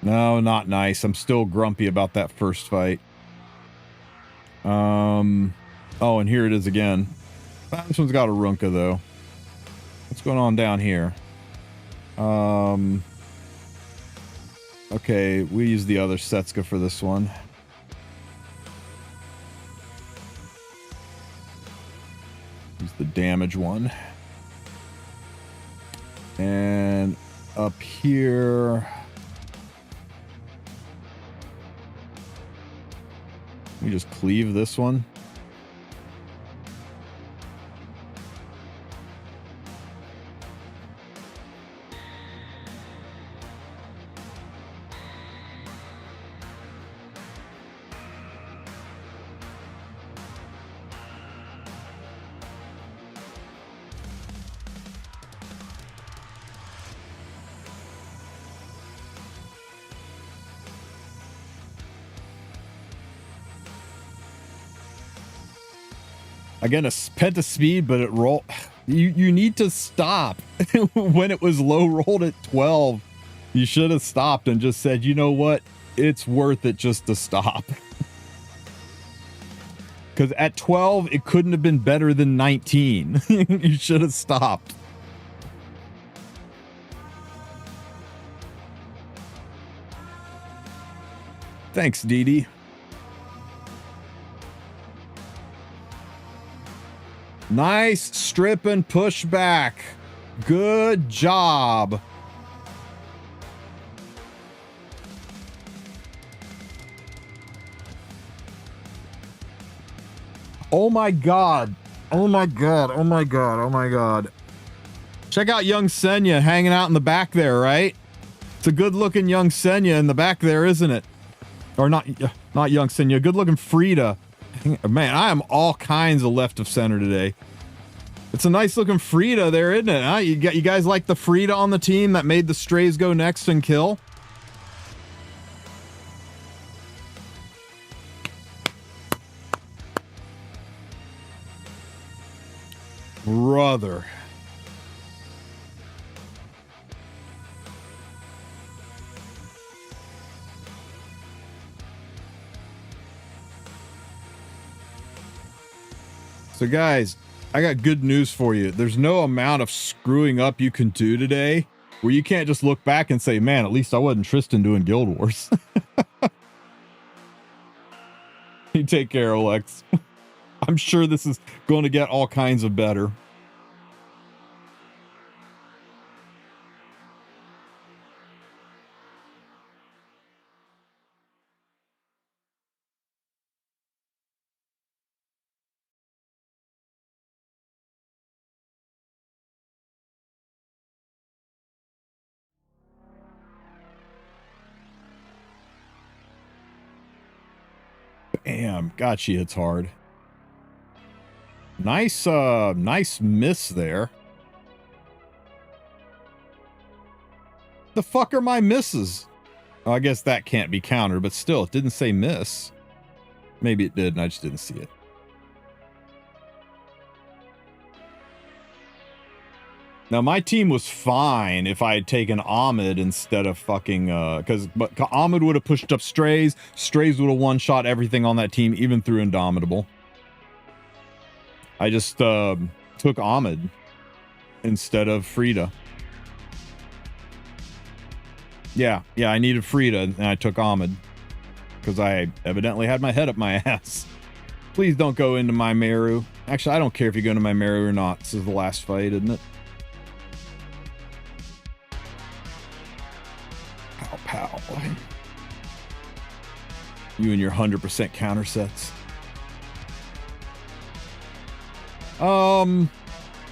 No, not nice. I'm still grumpy about that first fight. Oh, and here it is again. This one's got a Runka, though. What's going on down here? Okay, we use the other Setska for this one. Use the damage one. And up here... we just cleave this one. Again, a penta speed, but it roll. You need to stop. When it was low rolled at 12, you should have stopped and just said, you know what? It's worth it just to stop. Because at 12, it couldn't have been better than 19. You should have stopped. Thanks, Dee Dee. Nice strip and push back. Good job. Oh my god. Oh my god. Oh my god. Oh my god. Check out young Senya hanging out in the back there, right? It's a good looking young Senya in the back there, isn't it? Or not young Senya, good looking Frida. Man, I am all kinds of left of center today. It's a nice looking Frida there, isn't it? Huh? You guys like the Frida on the team that made the strays go next and kill? Brother. So guys, I got good news for you. There's no amount of screwing up you can do today where you can't just look back and say, man, at least I wasn't Tristen doing Guild Wars. You take care, Alex. I'm sure this is going to get all kinds of better. Damn, God, she hits hard. Nice, nice miss there. The fuck are my misses? Oh, I guess that can't be countered, but still, it didn't say miss. Maybe it did, and I just didn't see it. Now, my team was fine if I had taken Ahmed instead of fucking, but Ahmed would have pushed up Strays. Strays would have one-shot everything on that team, even through Indomitable. I just, took Ahmed instead of Frida. Yeah, I needed Frida, and I took Ahmed. Because I evidently had my head up my ass. Please don't go into my Meru. Actually, I don't care if you go into my Meru or not. This is the last fight, isn't it? Pow. You and your 100% counter sets.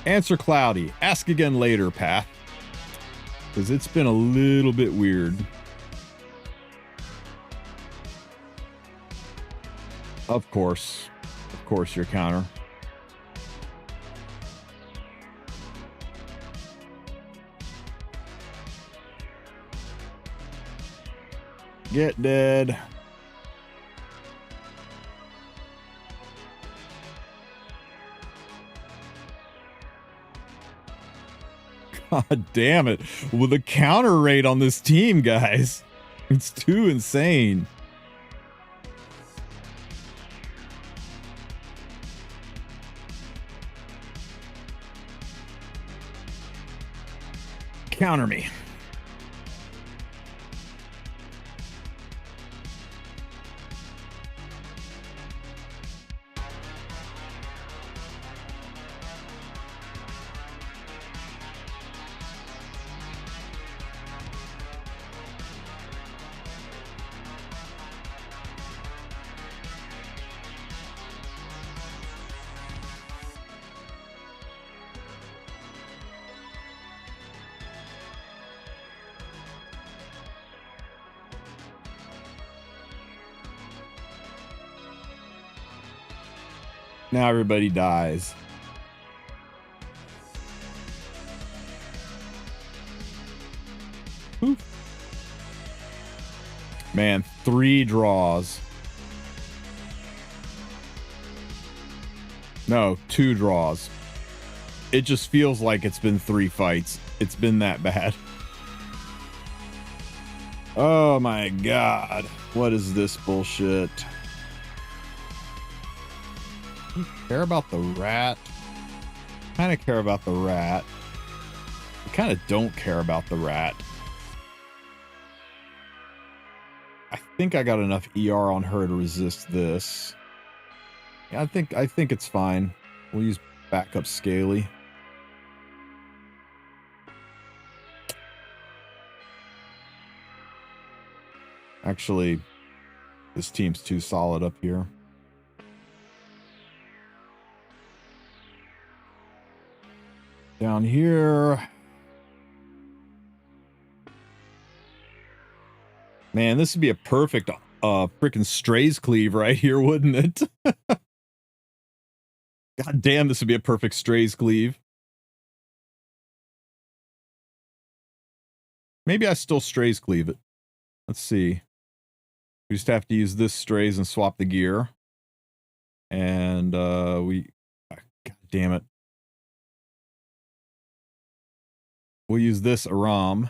Answer cloudy. Ask again later, Path. Because it's been a little bit weird. Of course your counter. Get dead. God damn it. Well, the counter rate on this team, guys. It's too insane. Counter me. Now everybody dies. Oof. Man, 3 draws. No, 2 draws. It just feels like it's been 3 fights. It's been that bad. Oh my God. What is this bullshit? Care about the rat? Kind of care about the rat. I kind of don't care about the rat. I think I got enough ER on her to resist this. Yeah, I think it's fine. We'll use backup Scaly. Actually, this team's too solid up here. Down here. Man, this would be a perfect freaking Strays cleave right here, wouldn't it? God damn, this would be a perfect strays cleave. Maybe I still strays cleave it. Let's see. We just have to use this strays and swap the gear. And God damn it. We'll use this Aram.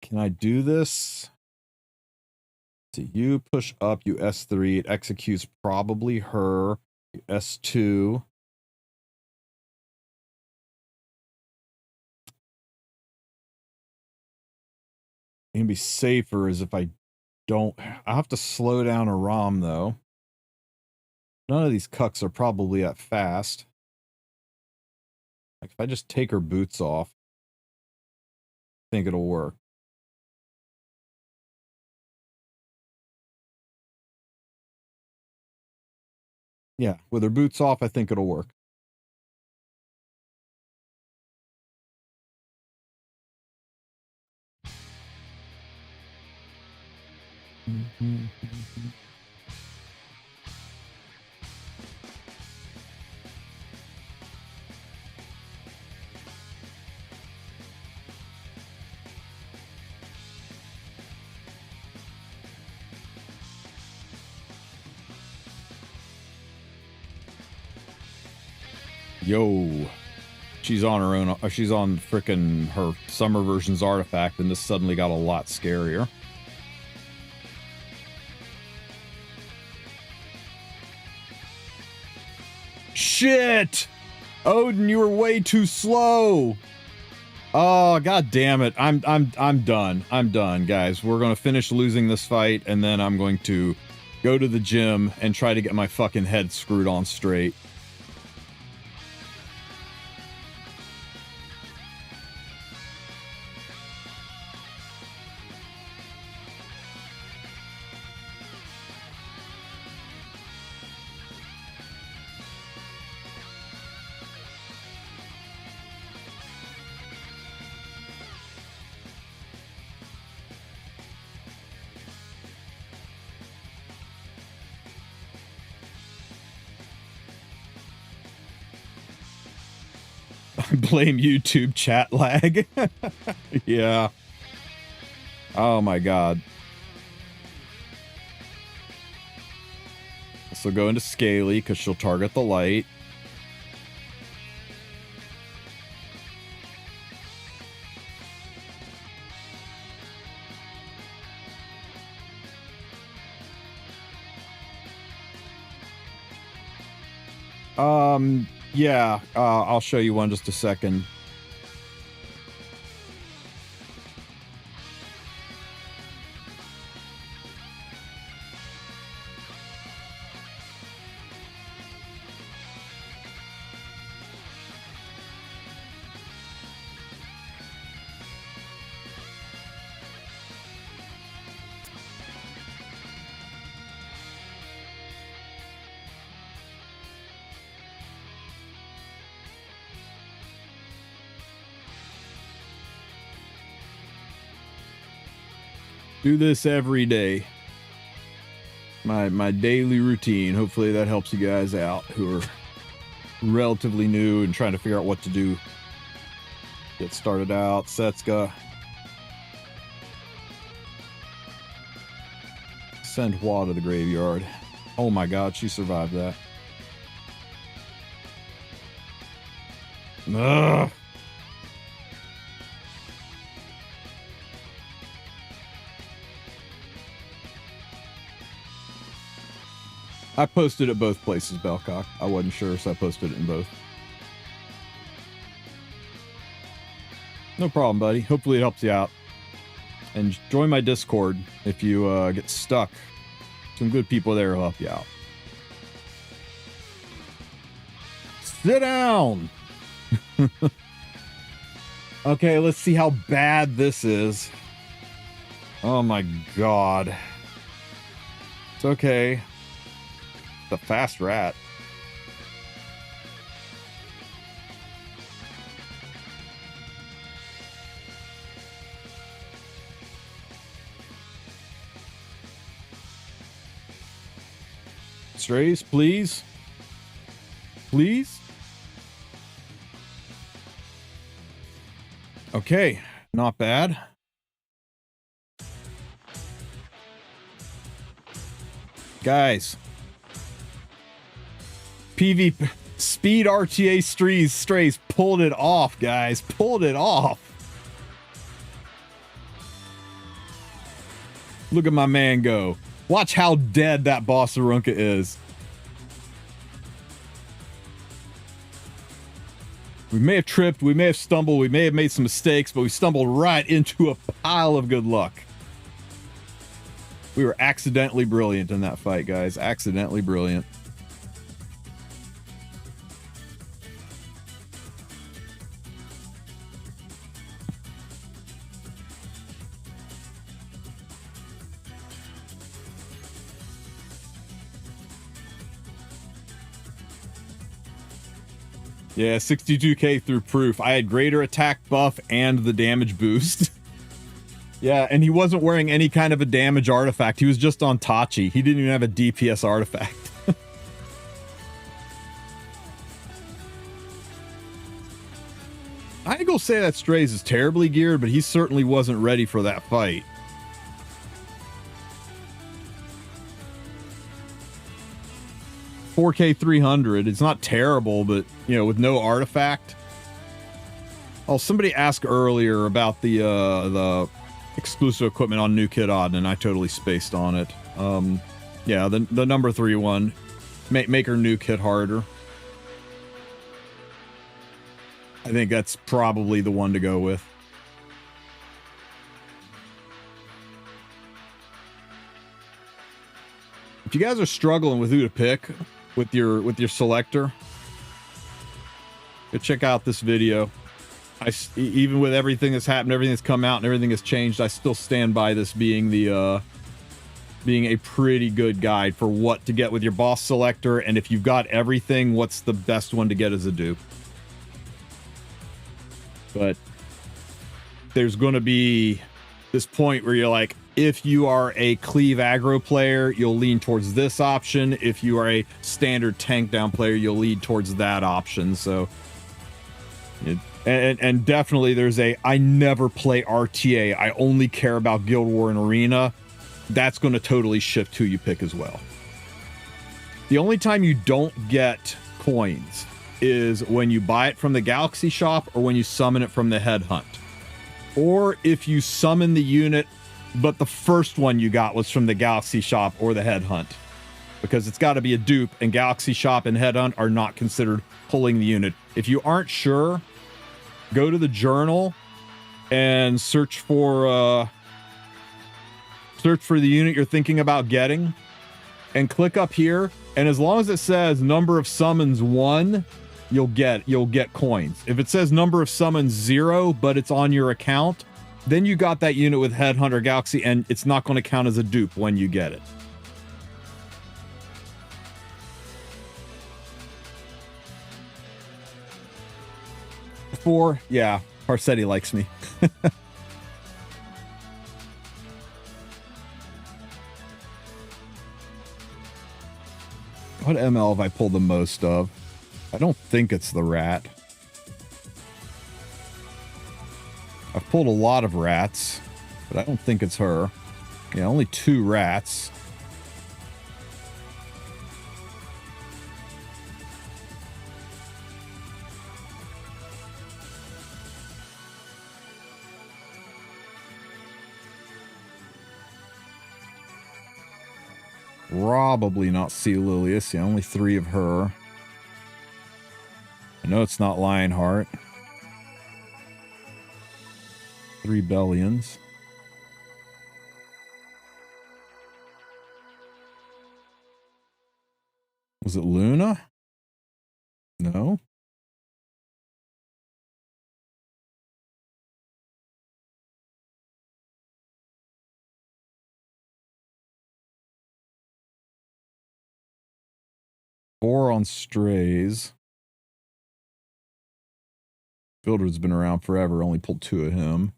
Can I do this? So you push up, you S3. It executes probably her. You S2. It'd be safer is if I don't. I have to slow down Aram though. None of these cucks are probably that fast. Like if I just take her boots off, I think it'll work. Yeah, with her boots off, I think it'll work. Yo, she's on her own. She's on frickin' her summer version's artifact, and this suddenly got a lot scarier. Shit! Odin, you were way too slow. Oh, god damn it. I'm done. I'm done, guys. We're gonna finish losing this fight, and then I'm going to go to the gym and try to get my fucking head screwed on straight. Blame YouTube chat lag. Yeah. Oh my god. So go into Scaly because she'll target the light. Yeah, I'll show you one just a second. Do this every day. My daily routine. Hopefully that helps you guys out who are relatively new and trying to figure out what to do. Get started out. Setska. Send Hua to the graveyard. Oh my god, she survived that. Ugh. I posted it both places, Belcock. I wasn't sure, so I posted it in both. No problem, buddy. Hopefully it helps you out. And join my Discord if you get stuck. Some good people there will help you out. Sit down! Okay, let's see how bad this is. Oh my god. It's okay. The fast rat. Strays, please. Please. Okay, not bad. Guys. PvP speed RTA strays pulled it off, guys. Pulled it off. Look at my man go. Watch how dead that boss Arunca is. We may have tripped, we may have stumbled, we may have made some mistakes, but we stumbled right into a pile of good luck. We were accidentally brilliant in that fight, guys. Accidentally brilliant. Yeah, 62k through proof. I had greater attack buff and the damage boost. Yeah, and he wasn't wearing any kind of a damage artifact. He was just on Tachi. He didn't even have a DPS artifact. I ain't gonna say that Strays is terribly geared, but he certainly wasn't ready for that fight. $4K 300. It's not terrible, but you know, with no artifact. Oh, somebody asked earlier about the exclusive equipment on New Kid Odd, and I totally spaced on it. Yeah, the number 3 one. Make her new kit harder. I think that's probably the one to go with. If you guys are struggling with who to pick with your selector, go check out this video. Even with everything that's happened, everything that's come out, and everything that's changed, I still stand by this being the being a pretty good guide for what to get with your boss selector, and if you've got everything, what's the best one to get as a dupe. But there's going to be this point where you're like, if you are a cleave aggro player, you'll lean towards this option. If you are a standard tank down player, you'll lean towards that option. So, and definitely there's I never play RTA. I only care about Guild War and Arena. That's going to totally shift who you pick as well. The only time you don't get coins is when you buy it from the Galaxy shop or when you summon it from the Headhunt. Or if you summon the unit, but the first one you got was from the Galaxy shop or the Headhunt. Because it's got to be a dupe, and Galaxy shop and Headhunt are not considered pulling the unit. If you aren't sure, go to the journal and search for the unit you're thinking about getting, and click up here, and as long as it says number of summons 1, you'll get coins. If it says number of summons 0 but it's on your account, then you got that unit with Headhunt or Galaxy, and it's not going to count as a dupe when you get it. Four, yeah, Parsetti likes me. What ML have I pulled the most of? I don't think it's the rat. I've pulled a lot of rats, but I don't think it's her. Yeah, only 2 rats. Probably not Sea Lilius. Yeah, only 3 of her. I know it's not Lionheart. 3 Bellions. Was it Luna? No. Four on Strays. Builder's been around forever. Only pulled 2 of him.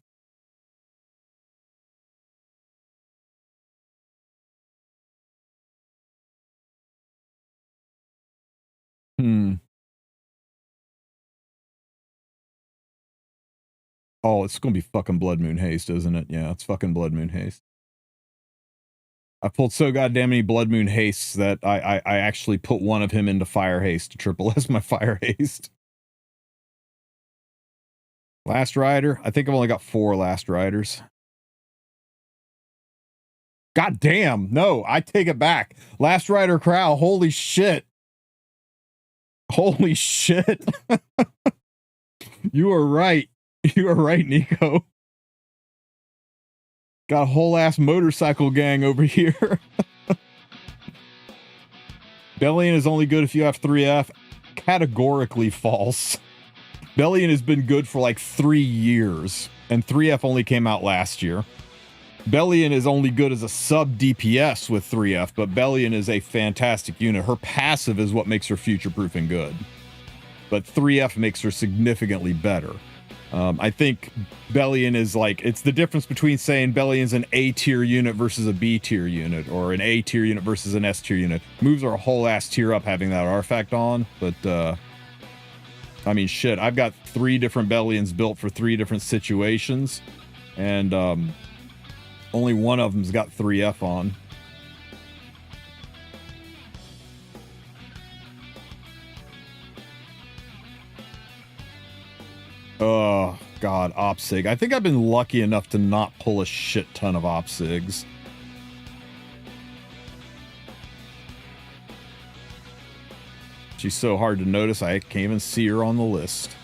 Oh, it's gonna be fucking Blood Moon Haste, isn't it? Yeah, it's fucking Blood Moon Haste. I pulled so goddamn many Blood Moon Hastes that I actually put one of him into Fire Haste to triple as my Fire Haste. Last Rider? I think I've only got 4 Last Riders. God damn, no, I take it back. Last Rider Crow, holy shit. Holy shit. You are right. You are right, Nico. Got a whole ass motorcycle gang over here. Bellion is only good if you have 3F. Categorically false. Bellion has been good for like 3 years, and 3F only came out last year. Bellion is only good as a sub DPS with 3F, but Bellion is a fantastic unit. Her passive is what makes her future-proofing good. But 3F makes her significantly better. I think Bellion is like, it's the difference between saying Bellion's an A tier unit versus a B tier unit, or an A tier unit versus an S tier unit. Moves are a whole ass tier up having that artifact on, but I mean, shit, I've got 3 different Bellions built for 3 different situations, and only one of them's got 3F on. Oh, God, OpSig. I think I've been lucky enough to not pull a shit ton of OpSigs. She's so hard to notice, I can't even see her on the list.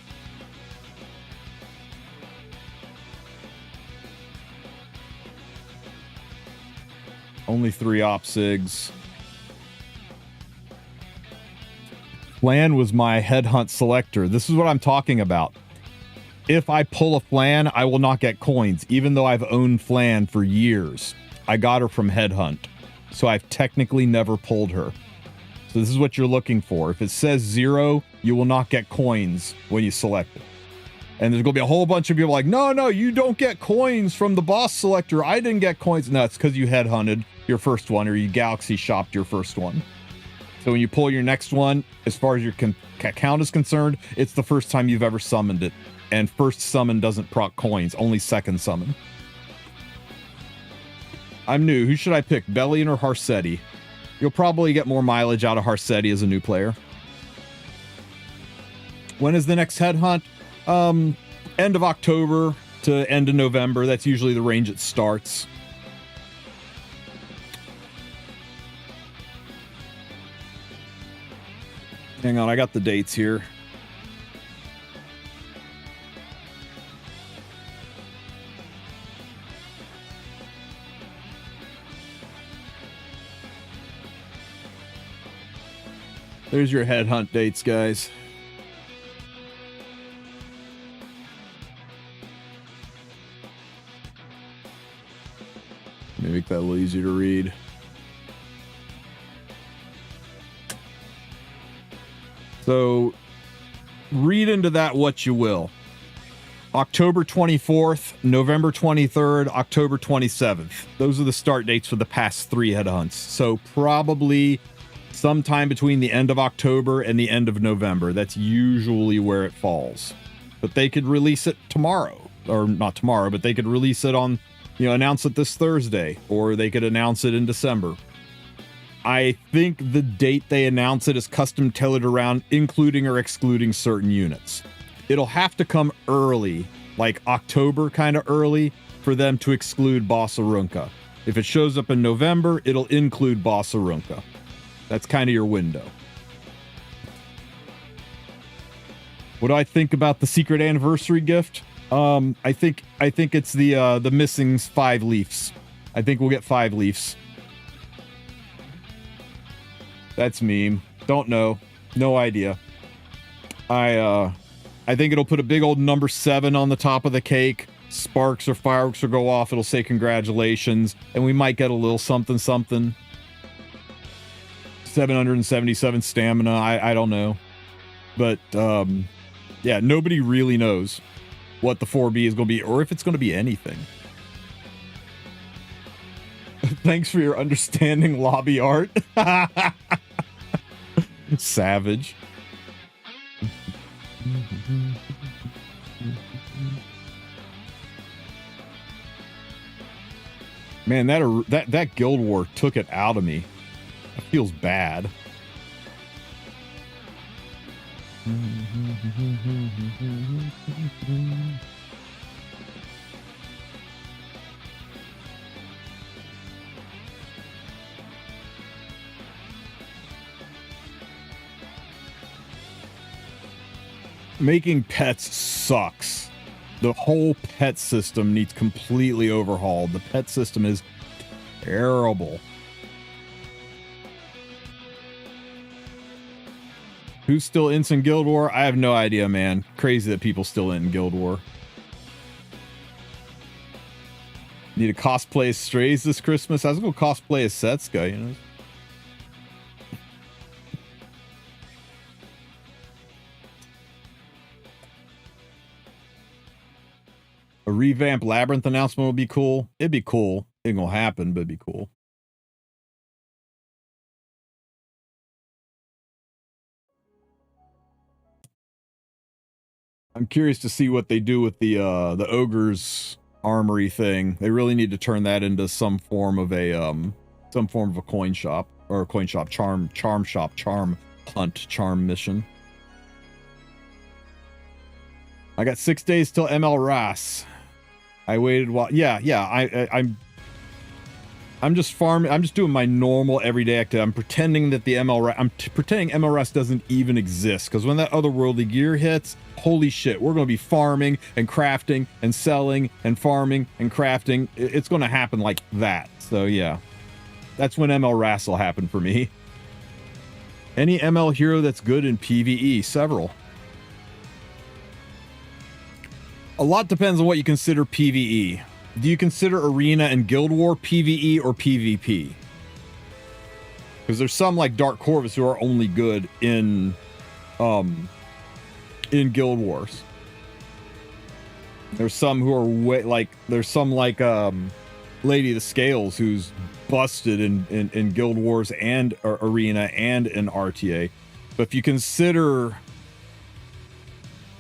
Only 3 OpSigs. Flan was my headhunt selector. This is what I'm talking about. If I pull a Flan, I will not get coins, even though I've owned Flan for years. I got her from Headhunt, so I've technically never pulled her. So this is what you're looking for. If it says 0, you will not get coins when you select it. And there's going to be a whole bunch of people like, no, you don't get coins from the boss selector. I didn't get coins. No, it's because you headhunted your first one, or you galaxy shopped your first one. So when you pull your next one, as far as your account is concerned, it's the first time you've ever summoned it. And first summon doesn't proc coins, only second summon. I'm new. Who should I pick, Bellion or Harsetti? You'll probably get more mileage out of Harsetti as a new player. When is the next headhunt? End of October to end of November. That's usually the range it starts. Hang on, I got the dates here. There's your headhunt dates, guys. Let me make that a little easier to read. So, read into that what you will. October 24th, November 23rd, October 27th. Those are the start dates for the past 3 headhunts. So, probably sometime between the end of October and the end of November. That's usually where it falls. But they could release it tomorrow. Or not tomorrow, but they could release it on, announce it this Thursday. Or they could announce it in December. I think the date they announce it is custom tailored around including or excluding certain units. It'll have to come early, like October kind of early, for them to exclude Boss Arunca. If it shows up in November, it'll include Boss Arunca. That's kind of your window. What do I think about the secret anniversary gift? I think it's the missing 5 leaves. I think we'll get 5 leaves. That's meme. Don't know. No idea. I think it'll put a big old number 7 on the top of the cake. Sparks or fireworks will go off. It'll say congratulations. And we might get a little something something. 777 stamina. I don't know. But, yeah, nobody really knows what the 4B is going to be, or if it's going to be anything. Thanks for your understanding, lobby art. Savage. Man, that Guild War took it out of me. It feels bad. Making pets sucks. The whole pet system needs completely overhauled. The pet system is terrible. Who's still in Guild War? I have no idea, man. Crazy that people still in Guild War. Need a cosplay as Strays this Christmas? I was gonna cosplay as Setsuka, you know? A revamped Labyrinth announcement would be cool. It'd be cool. It ain't gonna happen, but it'd be cool. I'm curious to see what they do with the ogre's armory thing. They really need to turn that into some form of a coin shop, or a coin shop, charm shop, charm hunt, charm mission. I got 6 days till ML Ras. I waited while I'm just farming. I'm just doing my normal everyday activity. I'm pretending that the pretending MLRS doesn't even exist, because when that otherworldly gear hits, holy shit, we're going to be farming and crafting and selling and farming and crafting. It's going to happen like that. So yeah, that's when MLRS will happen for me. Any ML hero that's good in PvE? Several. A lot depends on what you consider PvE. Do you consider Arena and Guild War PvE or PvP? Because there's some like Dark Corvus who are only good in Guild Wars. There's some who are there's some like Lady of the Scales who's busted in Guild Wars and Arena and in RTA. But if you consider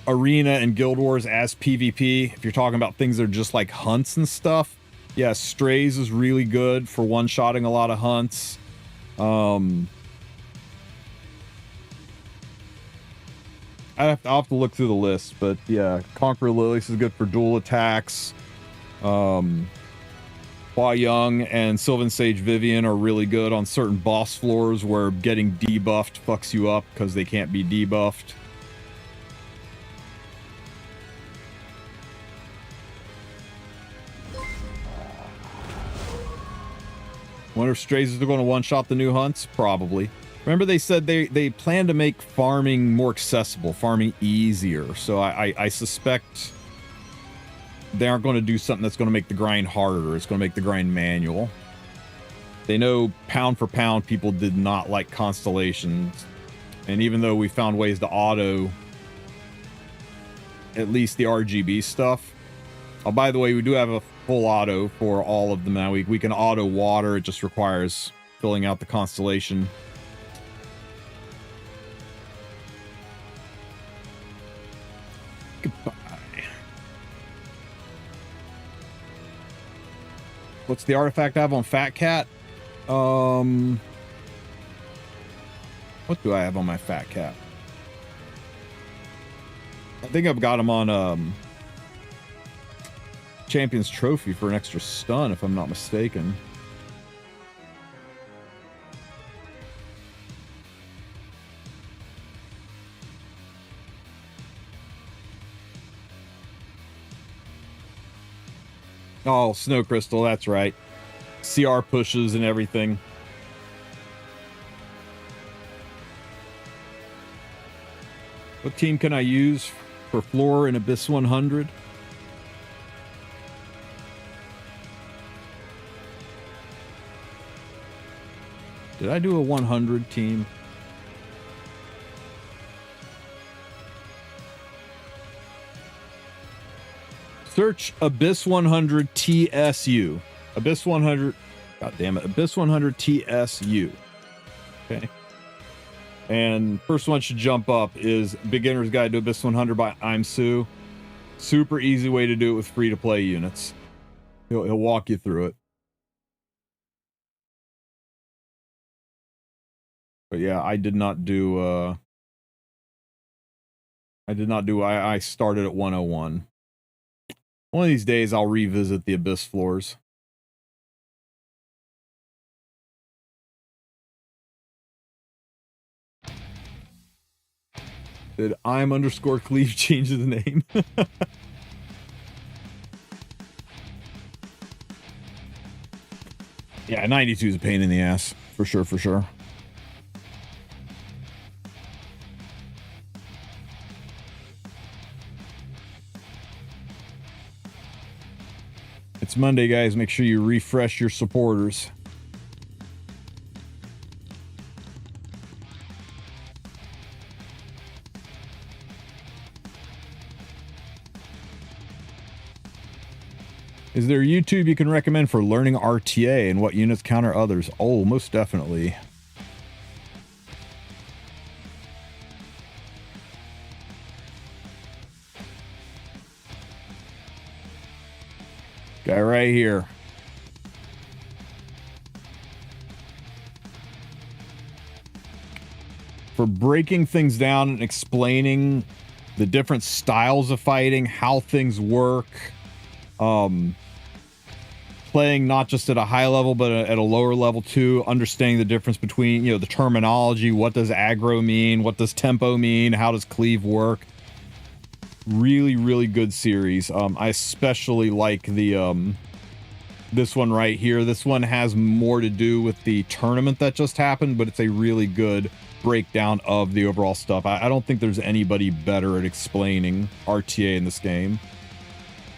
Arena and Guild Wars as PvP, if you're talking about things that are just like hunts and stuff, yeah, Strays is really good for one-shotting a lot of hunts. I'll have to look through the list, but yeah, Conqueror Lilius is good for dual attacks. Hua Young and Sylvan Sage Vivian are really good on certain boss floors where getting debuffed fucks you up because they can't be debuffed. Wonder if Strays are going to one-shot the new hunts? Probably. Remember they said they plan to make farming more accessible, farming easier. So I suspect they aren't going to do something that's going to make the grind harder. It's going to make the grind manual. They know pound for pound people did not like Constellations. And even though we found ways to auto at least the RGB stuff. Oh, by the way, we do have a full auto for all of them now. We can auto water. It just requires filling out the Constellation. Goodbye. What's the artifact I have on Fat Cat? What do I have on my Fat Cat? I think I've got him on Champion's Trophy for an extra stun, if I'm not mistaken. Oh, Snow Crystal, that's right. CR pushes and everything. What team can I use for floor in Abyss 100? Did I do a 100 team? Search Abyss 100 TSU. Abyss 100. God damn it. Abyss 100 TSU. Okay. And first one should jump up is Beginner's Guide to Abyss 100 by I'm Sue. Super easy way to do it with free to play units. He'll walk you through it. But yeah, I started at 101. One of these days I'll revisit the Abyss floors. Did I'm_Cleave change the name? Yeah, 92 is a pain in the ass. For sure, for sure. It's Monday, guys. Make sure you refresh your supporters. Is there YouTube you can recommend for learning RTA and what units counter others? Oh, most definitely. Guy right here. For breaking things down and explaining the different styles of fighting, how things work, playing not just at a high level but at a lower level too, understanding the difference between, the terminology, what does aggro mean, what does tempo mean, how does cleave work. Really, really good series. I especially like the this one right here. This one has more to do with the tournament that just happened, but it's a really good breakdown of the overall stuff. I don't think there's anybody better at explaining RTA in this game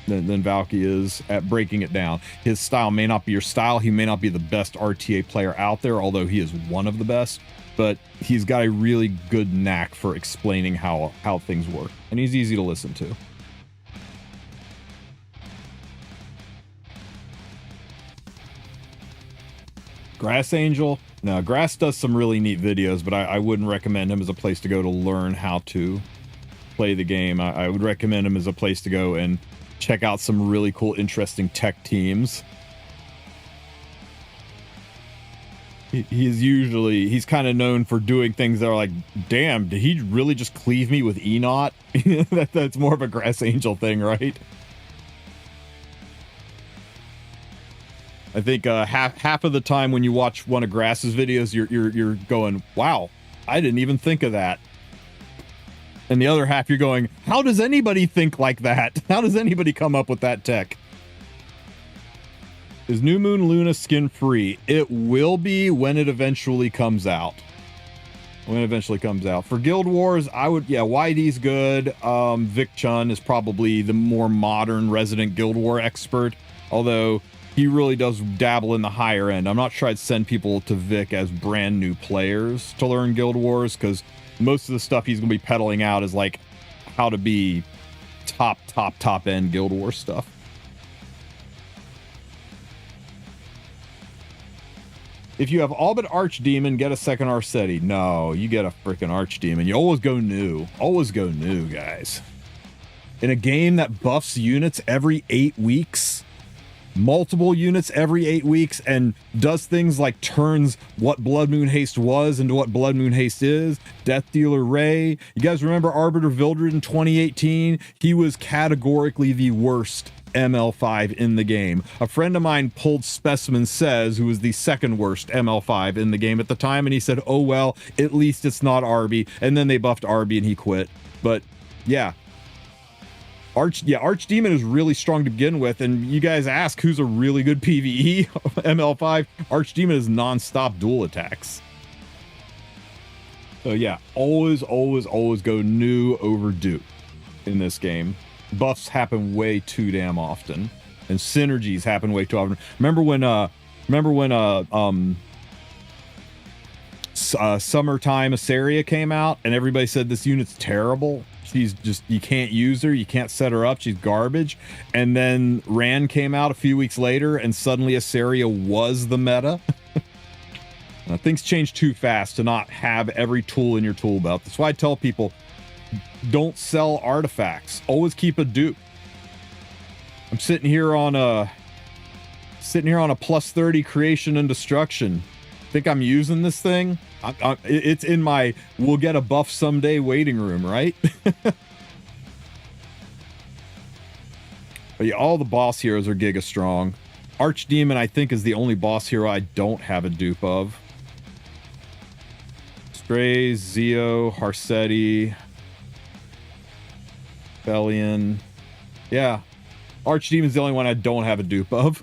than Valky is at breaking it down. His style may not be your style. He may not be the best RTA player out there, although he is one of the best, but he's got a really good knack for explaining how things work, and he's easy to listen to. Grass Angel? No, Grass does some really neat videos, but I wouldn't recommend him as a place to go to learn how to play the game. I would recommend him as a place to go and check out some really cool, interesting tech teams. He's kind of known for doing things that are like, damn, did he really just cleave me with E-Not? That's more of a Grass Angel thing, right? I think half of the time when you watch one of Grass's videos, you're going, wow, I didn't even think of that. And the other half, you're going, how does anybody think like that? How does anybody come up with that tech? Is New Moon Luna skin free? It will be when it eventually comes out. When it eventually comes out. For Guild Wars, YD's good. Vic Chun is probably the more modern resident Guild War expert, although he really does dabble in the higher end. I'm not sure I'd send people to Vic as brand new players to learn Guild Wars, because most of the stuff he's going to be peddling out is like how to be top end Guild Wars stuff. If you have all but Archdemon, get a second Arceti. No, you get a freaking Archdemon. You always go new. Always go new, guys. In a game that buffs units every 8 weeks, multiple units every 8 weeks, and does things like turns what Blood Moon Haste was into what Blood Moon Haste is. Death Dealer Ray. You guys remember Arbiter Vildred in 2018? He was categorically the worst ML5 in the game. A friend of mine pulled Specimen Says, who was the second worst ML5 in the game at the time, and he said, oh well, at least it's not Arby. And then they buffed Arby and he quit. But yeah, Archdemon is really strong to begin with, and you guys ask who's a really good PvE ML5. Archdemon is non-stop dual attacks. So yeah, always go new over Duke in this game. Buffs happen way too damn often, and synergies happen way too often. Remember when Summertime Asaria came out and everybody said this unit's terrible? She's just, you can't use her, you can't set her up, she's garbage. And then Rand came out a few weeks later and suddenly Asaria was the meta. Things change too fast to not have every tool in your tool belt. That's why I tell people, don't sell artifacts. Always keep a dupe. I'm sitting here on a plus 30 creation and destruction. Think I'm using this thing? It's in my we'll get a buff someday waiting room, right? But yeah, all the boss heroes are Giga strong. Archdemon, I think, is the only boss hero I don't have a dupe of. Strays, Zeo, Harsetti, Bellion. Yeah. Archdemon's the only one I don't have a dupe of.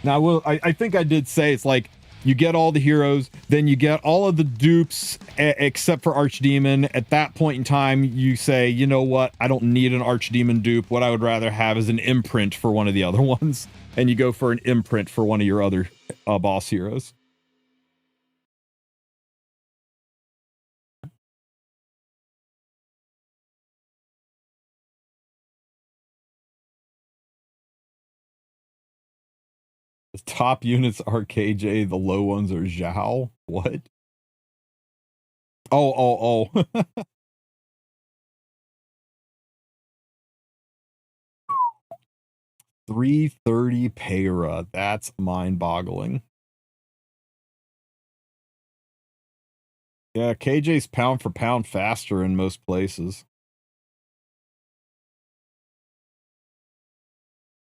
Now, I think I did say it's like you get all the heroes, then you get all of the dupes except for Archdemon. At that point in time, you say, you know what? I don't need an Archdemon dupe. What I would rather have is an imprint for one of the other ones. And you go for an imprint for one of your other boss heroes. The top units are KJ, the low ones are Zhao. What? Oh. 330 Para. That's mind-boggling. Yeah, KJ's pound for pound faster in most places.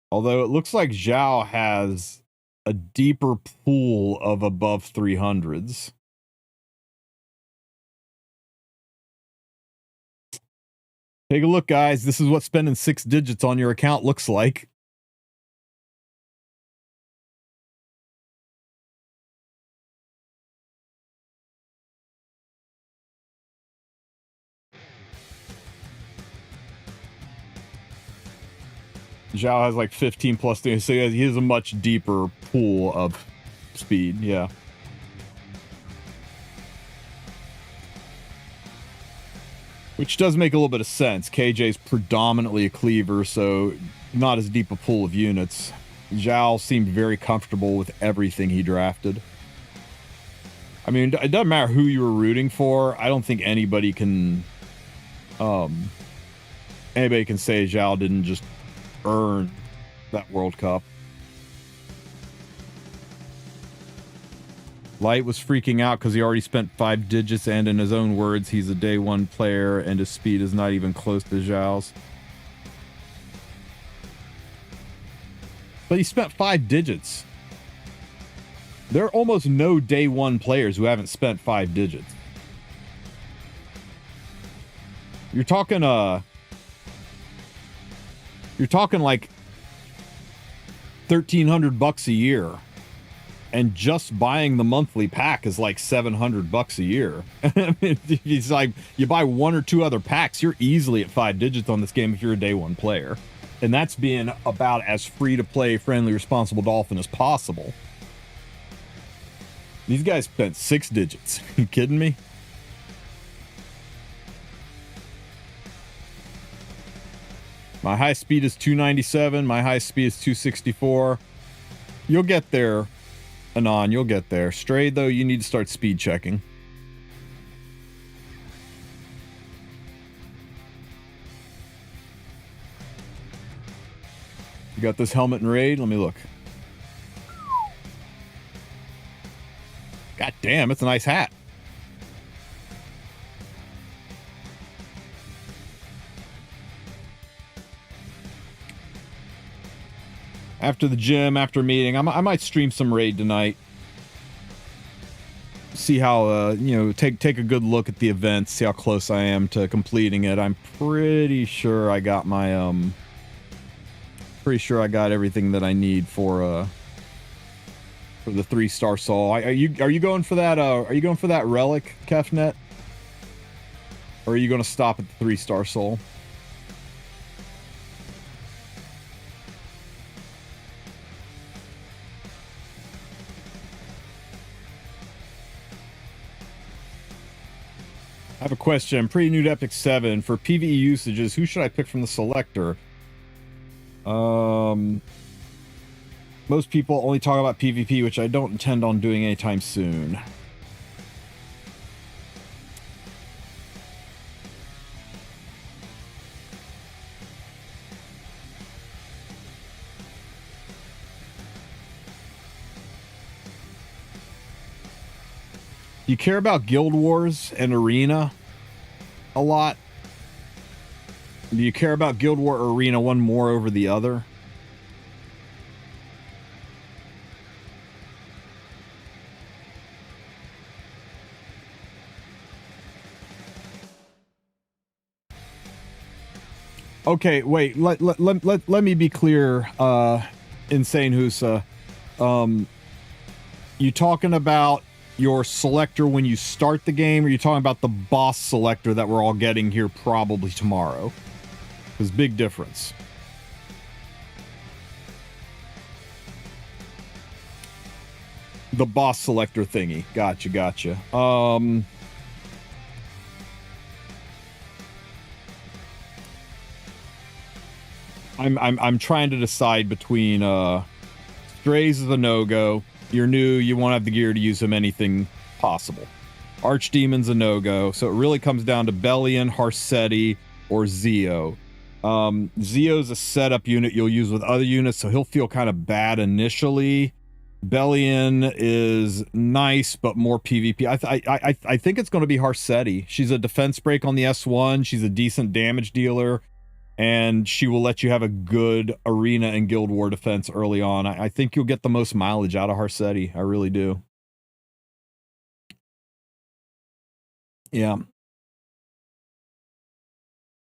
Although it looks like Zhao has a deeper pool of above 300s. Take a look, guys. This is what spending 6 digits on your account looks like. Zhao has like 15 plus things, so he has a much deeper pool of speed, yeah. Which does make a little bit of sense. KJ's predominantly a cleaver, so not as deep a pool of units. Zhao seemed very comfortable with everything he drafted. I mean, it doesn't matter who you were rooting for. I don't think anybody can say Zhao didn't just earn that World Cup. Light was freaking out because he already spent 5 digits, and in his own words, he's a day 1 player and his speed is not even close to Zhao's. But he spent 5 digits. There are almost no day 1 players who haven't spent 5 digits. You're talking like $1,300 a year, and just buying the monthly pack is like $700 a year. I mean, it's like you buy 1 or 2 other packs, you're easily at 5 digits on this game if you're a day 1 player, and that's being about as free to play, friendly, responsible dolphin as possible. These guys spent 6 digits. You kidding me? My high speed is 297. My high speed is 264. You'll get there, Anon. You'll get there. Stray, though, you need to start speed checking. You got this helmet and raid? Let me look. God damn, it's a nice hat. After the gym, after meeting, I might stream some raid tonight. See how, take a good look at the event, see how close I am to completing it. I'm pretty sure I got my, everything that I need for the 3-star soul. Are you going for that, relic, Kefnet? Or are you going to stop at the 3-star soul? I have a question. I'm pretty new to Epic 7. For PvE usages, who should I pick from the selector? Most people only talk about PvP, which I don't intend on doing anytime soon. You care about Guild Wars and Arena a lot? Do you care about Guild War or Arena one more over the other? Okay, wait, let me be clear, Insane Husa. You talking about your selector when you start the game, or are you talking about the boss selector that we're all getting here probably tomorrow? There's a big difference. The boss selector thingy. Gotcha. I'm trying to decide between Strays is a no-go. You're new, you won't have the gear to use him anything possible. Archdemon's a no-go. So it really comes down to Bellion, Harsetti, or Zeo. Zeo's a setup unit you'll use with other units, so he'll feel kind of bad initially. Bellion is nice, but more PvP. I think it's going to be Harsetti. She's a defense break on the S1. She's a decent damage dealer, and she will let you have a good arena and guild war defense early on. I think you'll get the most mileage out of Harsetti. I really do. Yeah.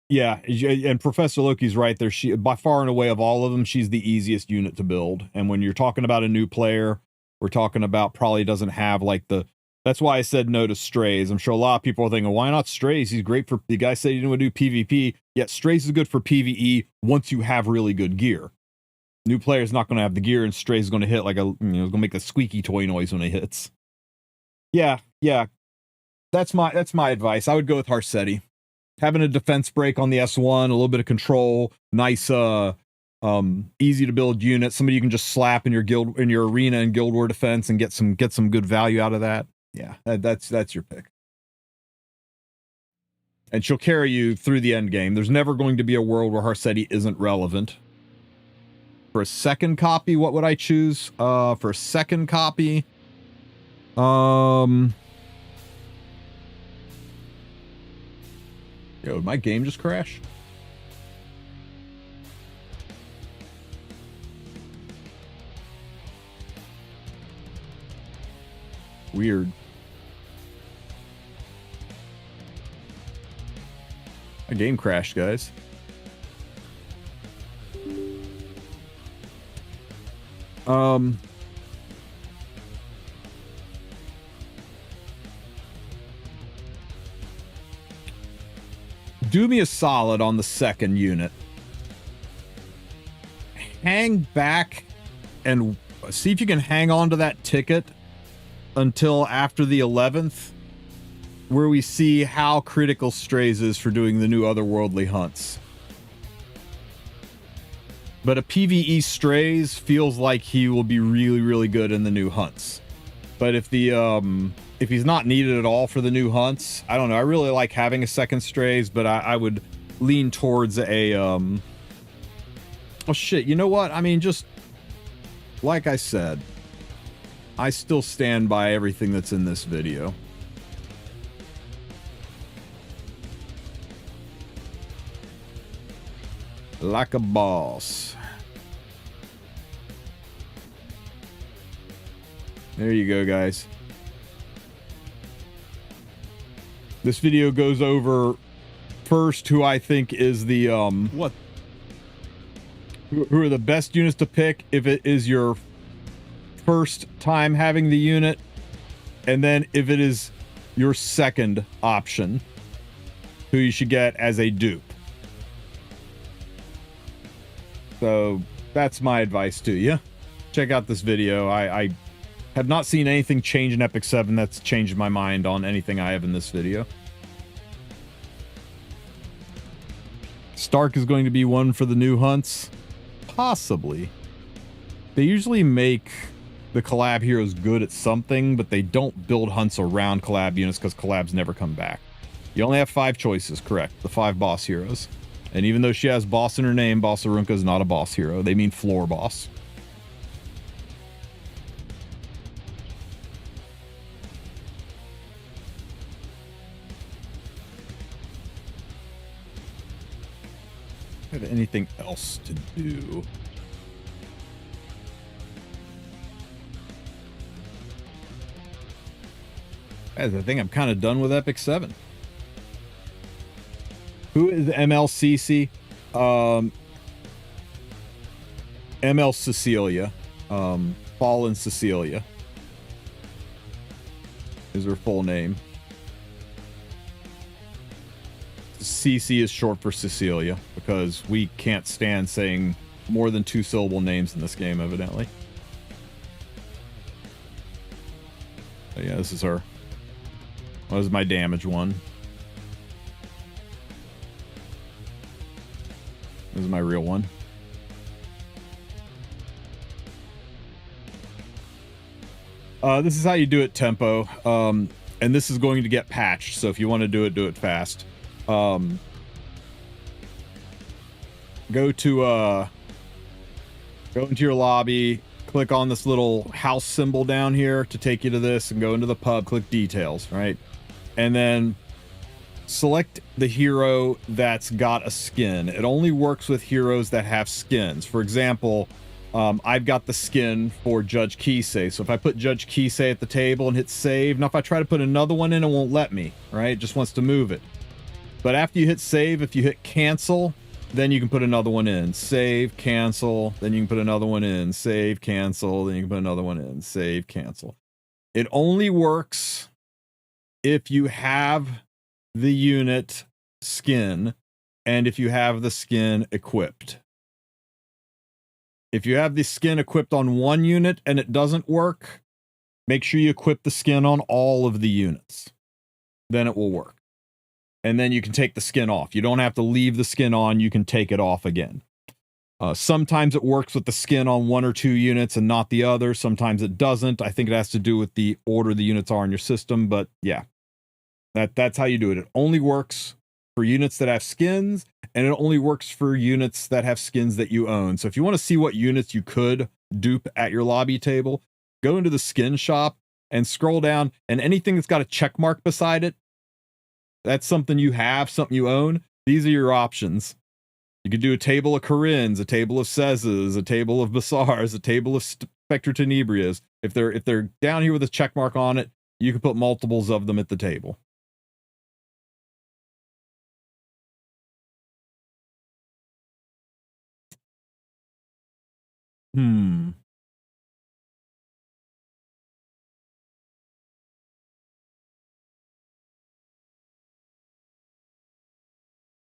Yeah, and Professor Loki's right there. She, by far and away of all of them, she's the easiest unit to build. And when you're talking about a new player, we're talking about probably doesn't have like the... That's why I said no to Strays. I'm sure a lot of people are thinking, why not Strays? He's great for... The guy said he didn't want to do PvP. Yet Strays is good for PvE once you have really good gear. New player's not going to have the gear, and Strays is going to hit like a... You know, it's going to make a squeaky toy noise when it hits. Yeah. That's my advice. I would go with Harsetti. Having a defense break on the S1, a little bit of control, nice, easy to build unit, somebody you can just slap in your guild, in your arena and guild war defense, and get some good value out of that. Yeah, that's your pick. And she'll carry you through the end game. There's never going to be a world where Harsetti isn't relevant. For a second copy, what would I choose? For a second copy, Yo, did my game just crash? Weird. My game crashed, guys. Do me a solid on the second unit. Hang back and see if you can hang on to that ticket until after the 11th, where we see how critical Strays is for doing the new Otherworldly hunts. But a PvE Strays feels like he will be really, really good in the new hunts. But if the if he's not needed at all for the new hunts, I don't know. I really like having a second Strays, but I would lean towards a oh shit, you know what? I mean, just like I said, I still stand by everything that's in this video. Like a boss. There you go, guys. This video goes over first who I think is the who are the best units to pick if it is your first time having the unit, and then if it is your second option, who you should get as a dupe. So that's my advice to you. Check out this video. I have not seen anything change in Epic 7 that's changed my mind on anything I have in this video. Stark is going to be one for the new hunts. Possibly. They usually make the collab heroes good at something, but they don't build hunts around collab units because collabs never come back. You only have 5 choices, correct? The 5 boss heroes. And even though she has boss in her name, Boss Arunka is not a boss hero. They mean floor boss. have anything else to do. I think I'm kind of done with Epic 7. Who is MLCC? ML Cecilia. Fallen Cecilia is her full name. CC is short for Cecilia because we can't stand saying more than 2-syllable names in this game, evidently. But yeah, this is her. What is my damage one? This is my real one. This is how you do it tempo. And this is going to get patched, so if you want to do it fast. Go into your lobby, click on this little house symbol down here to take you to this, and go into the pub, click details, right? And then select the hero that's got a skin. It only works with heroes that have skins. For example, I've got the skin for Judge Kisei. So if I put Judge Kisei at the table and hit save, now if I try to put another one in, it won't let me, right? It just wants to move it. But after you hit save, if you hit cancel, then you can put another one in. Save, cancel, then you can put another one in. Save, cancel, then you can put another one in. Save, cancel. It only works if you have the unit skin and if you have the skin equipped. If you have the skin equipped on one unit and it doesn't work, make sure you equip the skin on all of the units. Then it will work. And then you can take the skin off. You don't have to leave the skin on. You can take it off again. Sometimes it works with the skin on 1 or 2 units and not the other. Sometimes it doesn't. I think it has to do with the order the units are in your system. But yeah, that's how you do it. It only works for units that have skins, and it only works for units that have skins that you own. So if you want to see what units you could dupe at your lobby table, go into the skin shop and scroll down, and anything that's got a check mark beside it, that's something you have, something you own. These are your options. You could do a table of Corinnes, a table of Cezes, a table of Bassars, a table of Spectre Tenebrias. If they're down here with a check mark on it, you can put multiples of them at the table.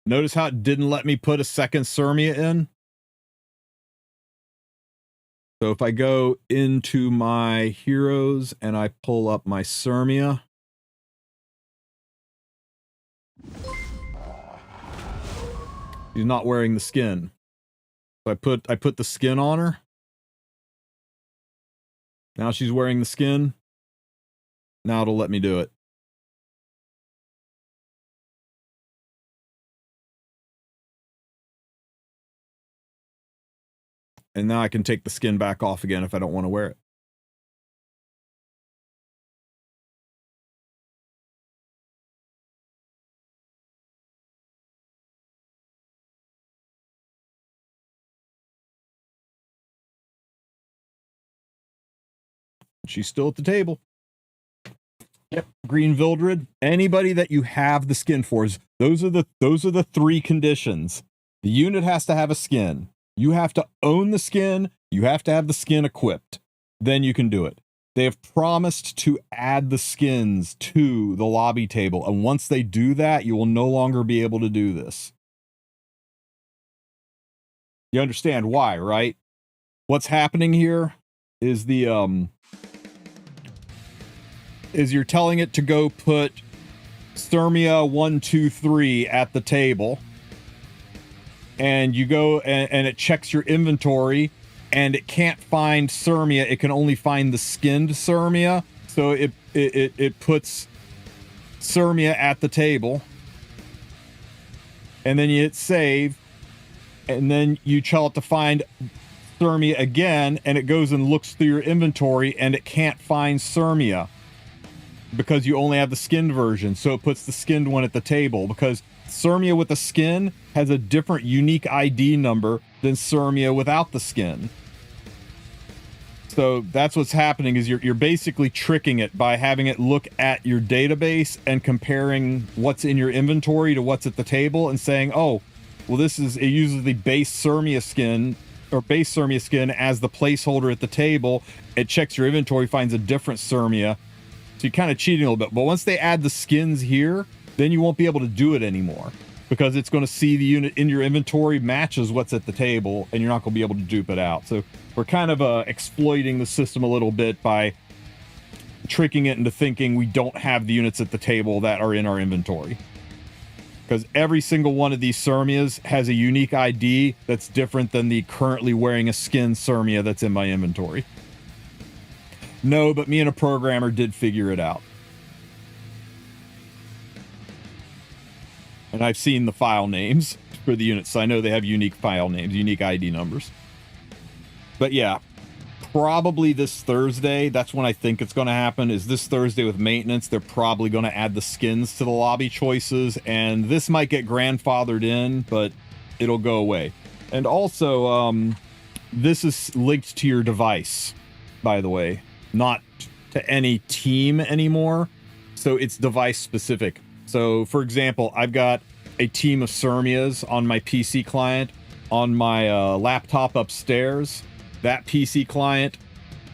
Notice how it didn't let me put a second Sirmia in? So if I go into my heroes and I pull up my Sirmia, she's not wearing the skin. So I put the skin on her. Now she's wearing the skin. Now it'll let me do it. And now I can take the skin back off again if I don't want to wear it. She's still at the table. Yep, Green Vildred. Anybody that you have the skin for, those are the 3 conditions. The unit has to have a skin. You have to own the skin. You have to have the skin equipped. Then you can do it. They have promised to add the skins to the lobby table. And once they do that, you will no longer be able to do this. You understand why, right? What's happening here is is you're telling it to go put Sirmia 1, 2, 3 at the table. And you go and it checks your inventory and it can't find Sirmia. It can only find the skinned Sirmia. So it puts Sirmia at the table. And then you hit save. And then you tell it to find Sirmia again. And it goes and looks through your inventory and it can't find Sirmia because you only have the skinned version. So it puts the skinned one at the table because Sirmia with the skin has a different unique ID number than Sirmia without the skin. So that's what's happening, is you're basically tricking it by having it look at your database and comparing what's in your inventory to what's at the table and saying, oh, well, it uses the base Sirmia skin or base Sirmia skin as the placeholder at the table. It checks your inventory, finds a different Sirmia. So you're kind of cheating a little bit. But once they add the skins here, then you won't be able to do it anymore, because it's going to see the unit in your inventory matches what's at the table, and you're not going to be able to dupe it out. So we're kind of exploiting the system a little bit by tricking it into thinking we don't have the units at the table that are in our inventory. Because every single one of these Sirmias has a unique ID that's different than the currently wearing a skin Sirmia that's in my inventory. No, but me and a programmer did figure it out. And I've seen the file names for the units, so I know they have unique file names, unique ID numbers. But yeah, probably this Thursday, that's when I think it's going to happen, is this Thursday with maintenance. They're probably going to add the skins to the lobby choices, and this might get grandfathered in, but it'll go away. And also, this is linked to your device, by the way, not to any team anymore. So it's device specific. So for example, I've got a team of Sirmias on my PC client. On my laptop upstairs, that PC client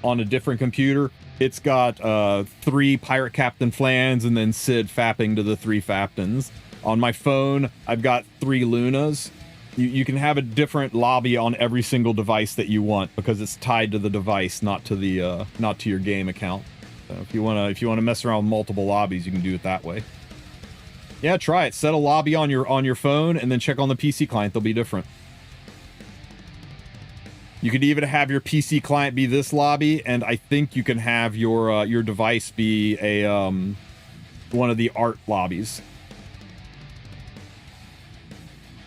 on a different computer, it's got 3 Pirate Captain Flans and then Sid fapping to the 3 Faptons. On my phone, I've got 3 Lunas. You can have a different lobby on every single device that you want, because it's tied to the device, not to the not to your game account. So if you wanna mess around with multiple lobbies, you can do it that way. Yeah, try it. Set a lobby on your phone and then check on the PC client. They'll be different. You could even have your PC client be this lobby, and I think you can have your device be a one of the art lobbies.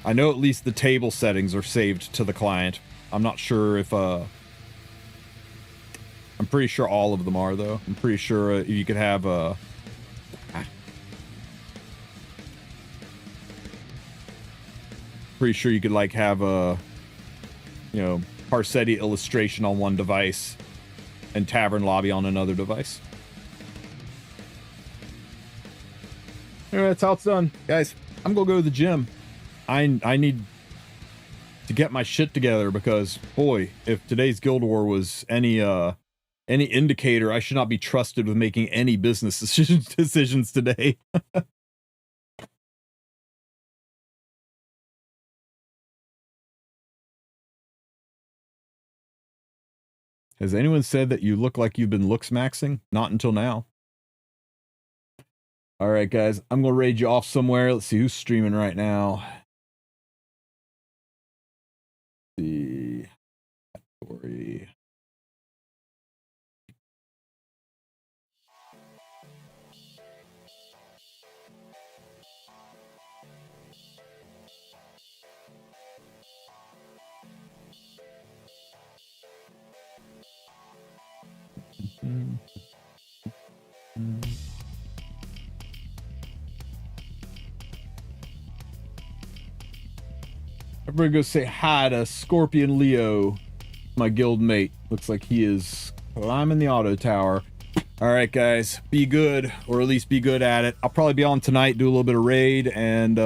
I know at least the table settings are saved to the client. I'm not sure if I'm pretty sure all of them are, though. I'm pretty sure you could have pretty sure you could like have a, you know, Parsetti illustration on one device and Tavern Lobby on another device. Anyway, that's how it's done. Guys, I'm gonna go to the gym. I need to get my shit together, because boy, if today's Guild War was any indicator, I should not be trusted with making any business decisions today. Has anyone said that you look like you've been looks maxing? Not until now. All right, guys, I'm going to raid you off somewhere. Let's see who's streaming right now. Let's see. Category. Everybody go say hi to Scorpion Leo, my guild mate. Looks like he is climbing the auto tower. All right, guys, be good, or at least be good at it. I'll probably be on tonight, do a little bit of raid, and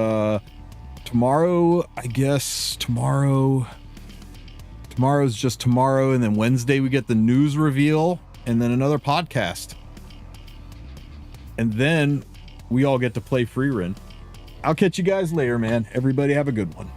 tomorrow, I guess tomorrow's just tomorrow, and then Wednesday we get the news reveal, and then another podcast. And then we all get to play free run. I'll catch you guys later, man. Everybody have a good one.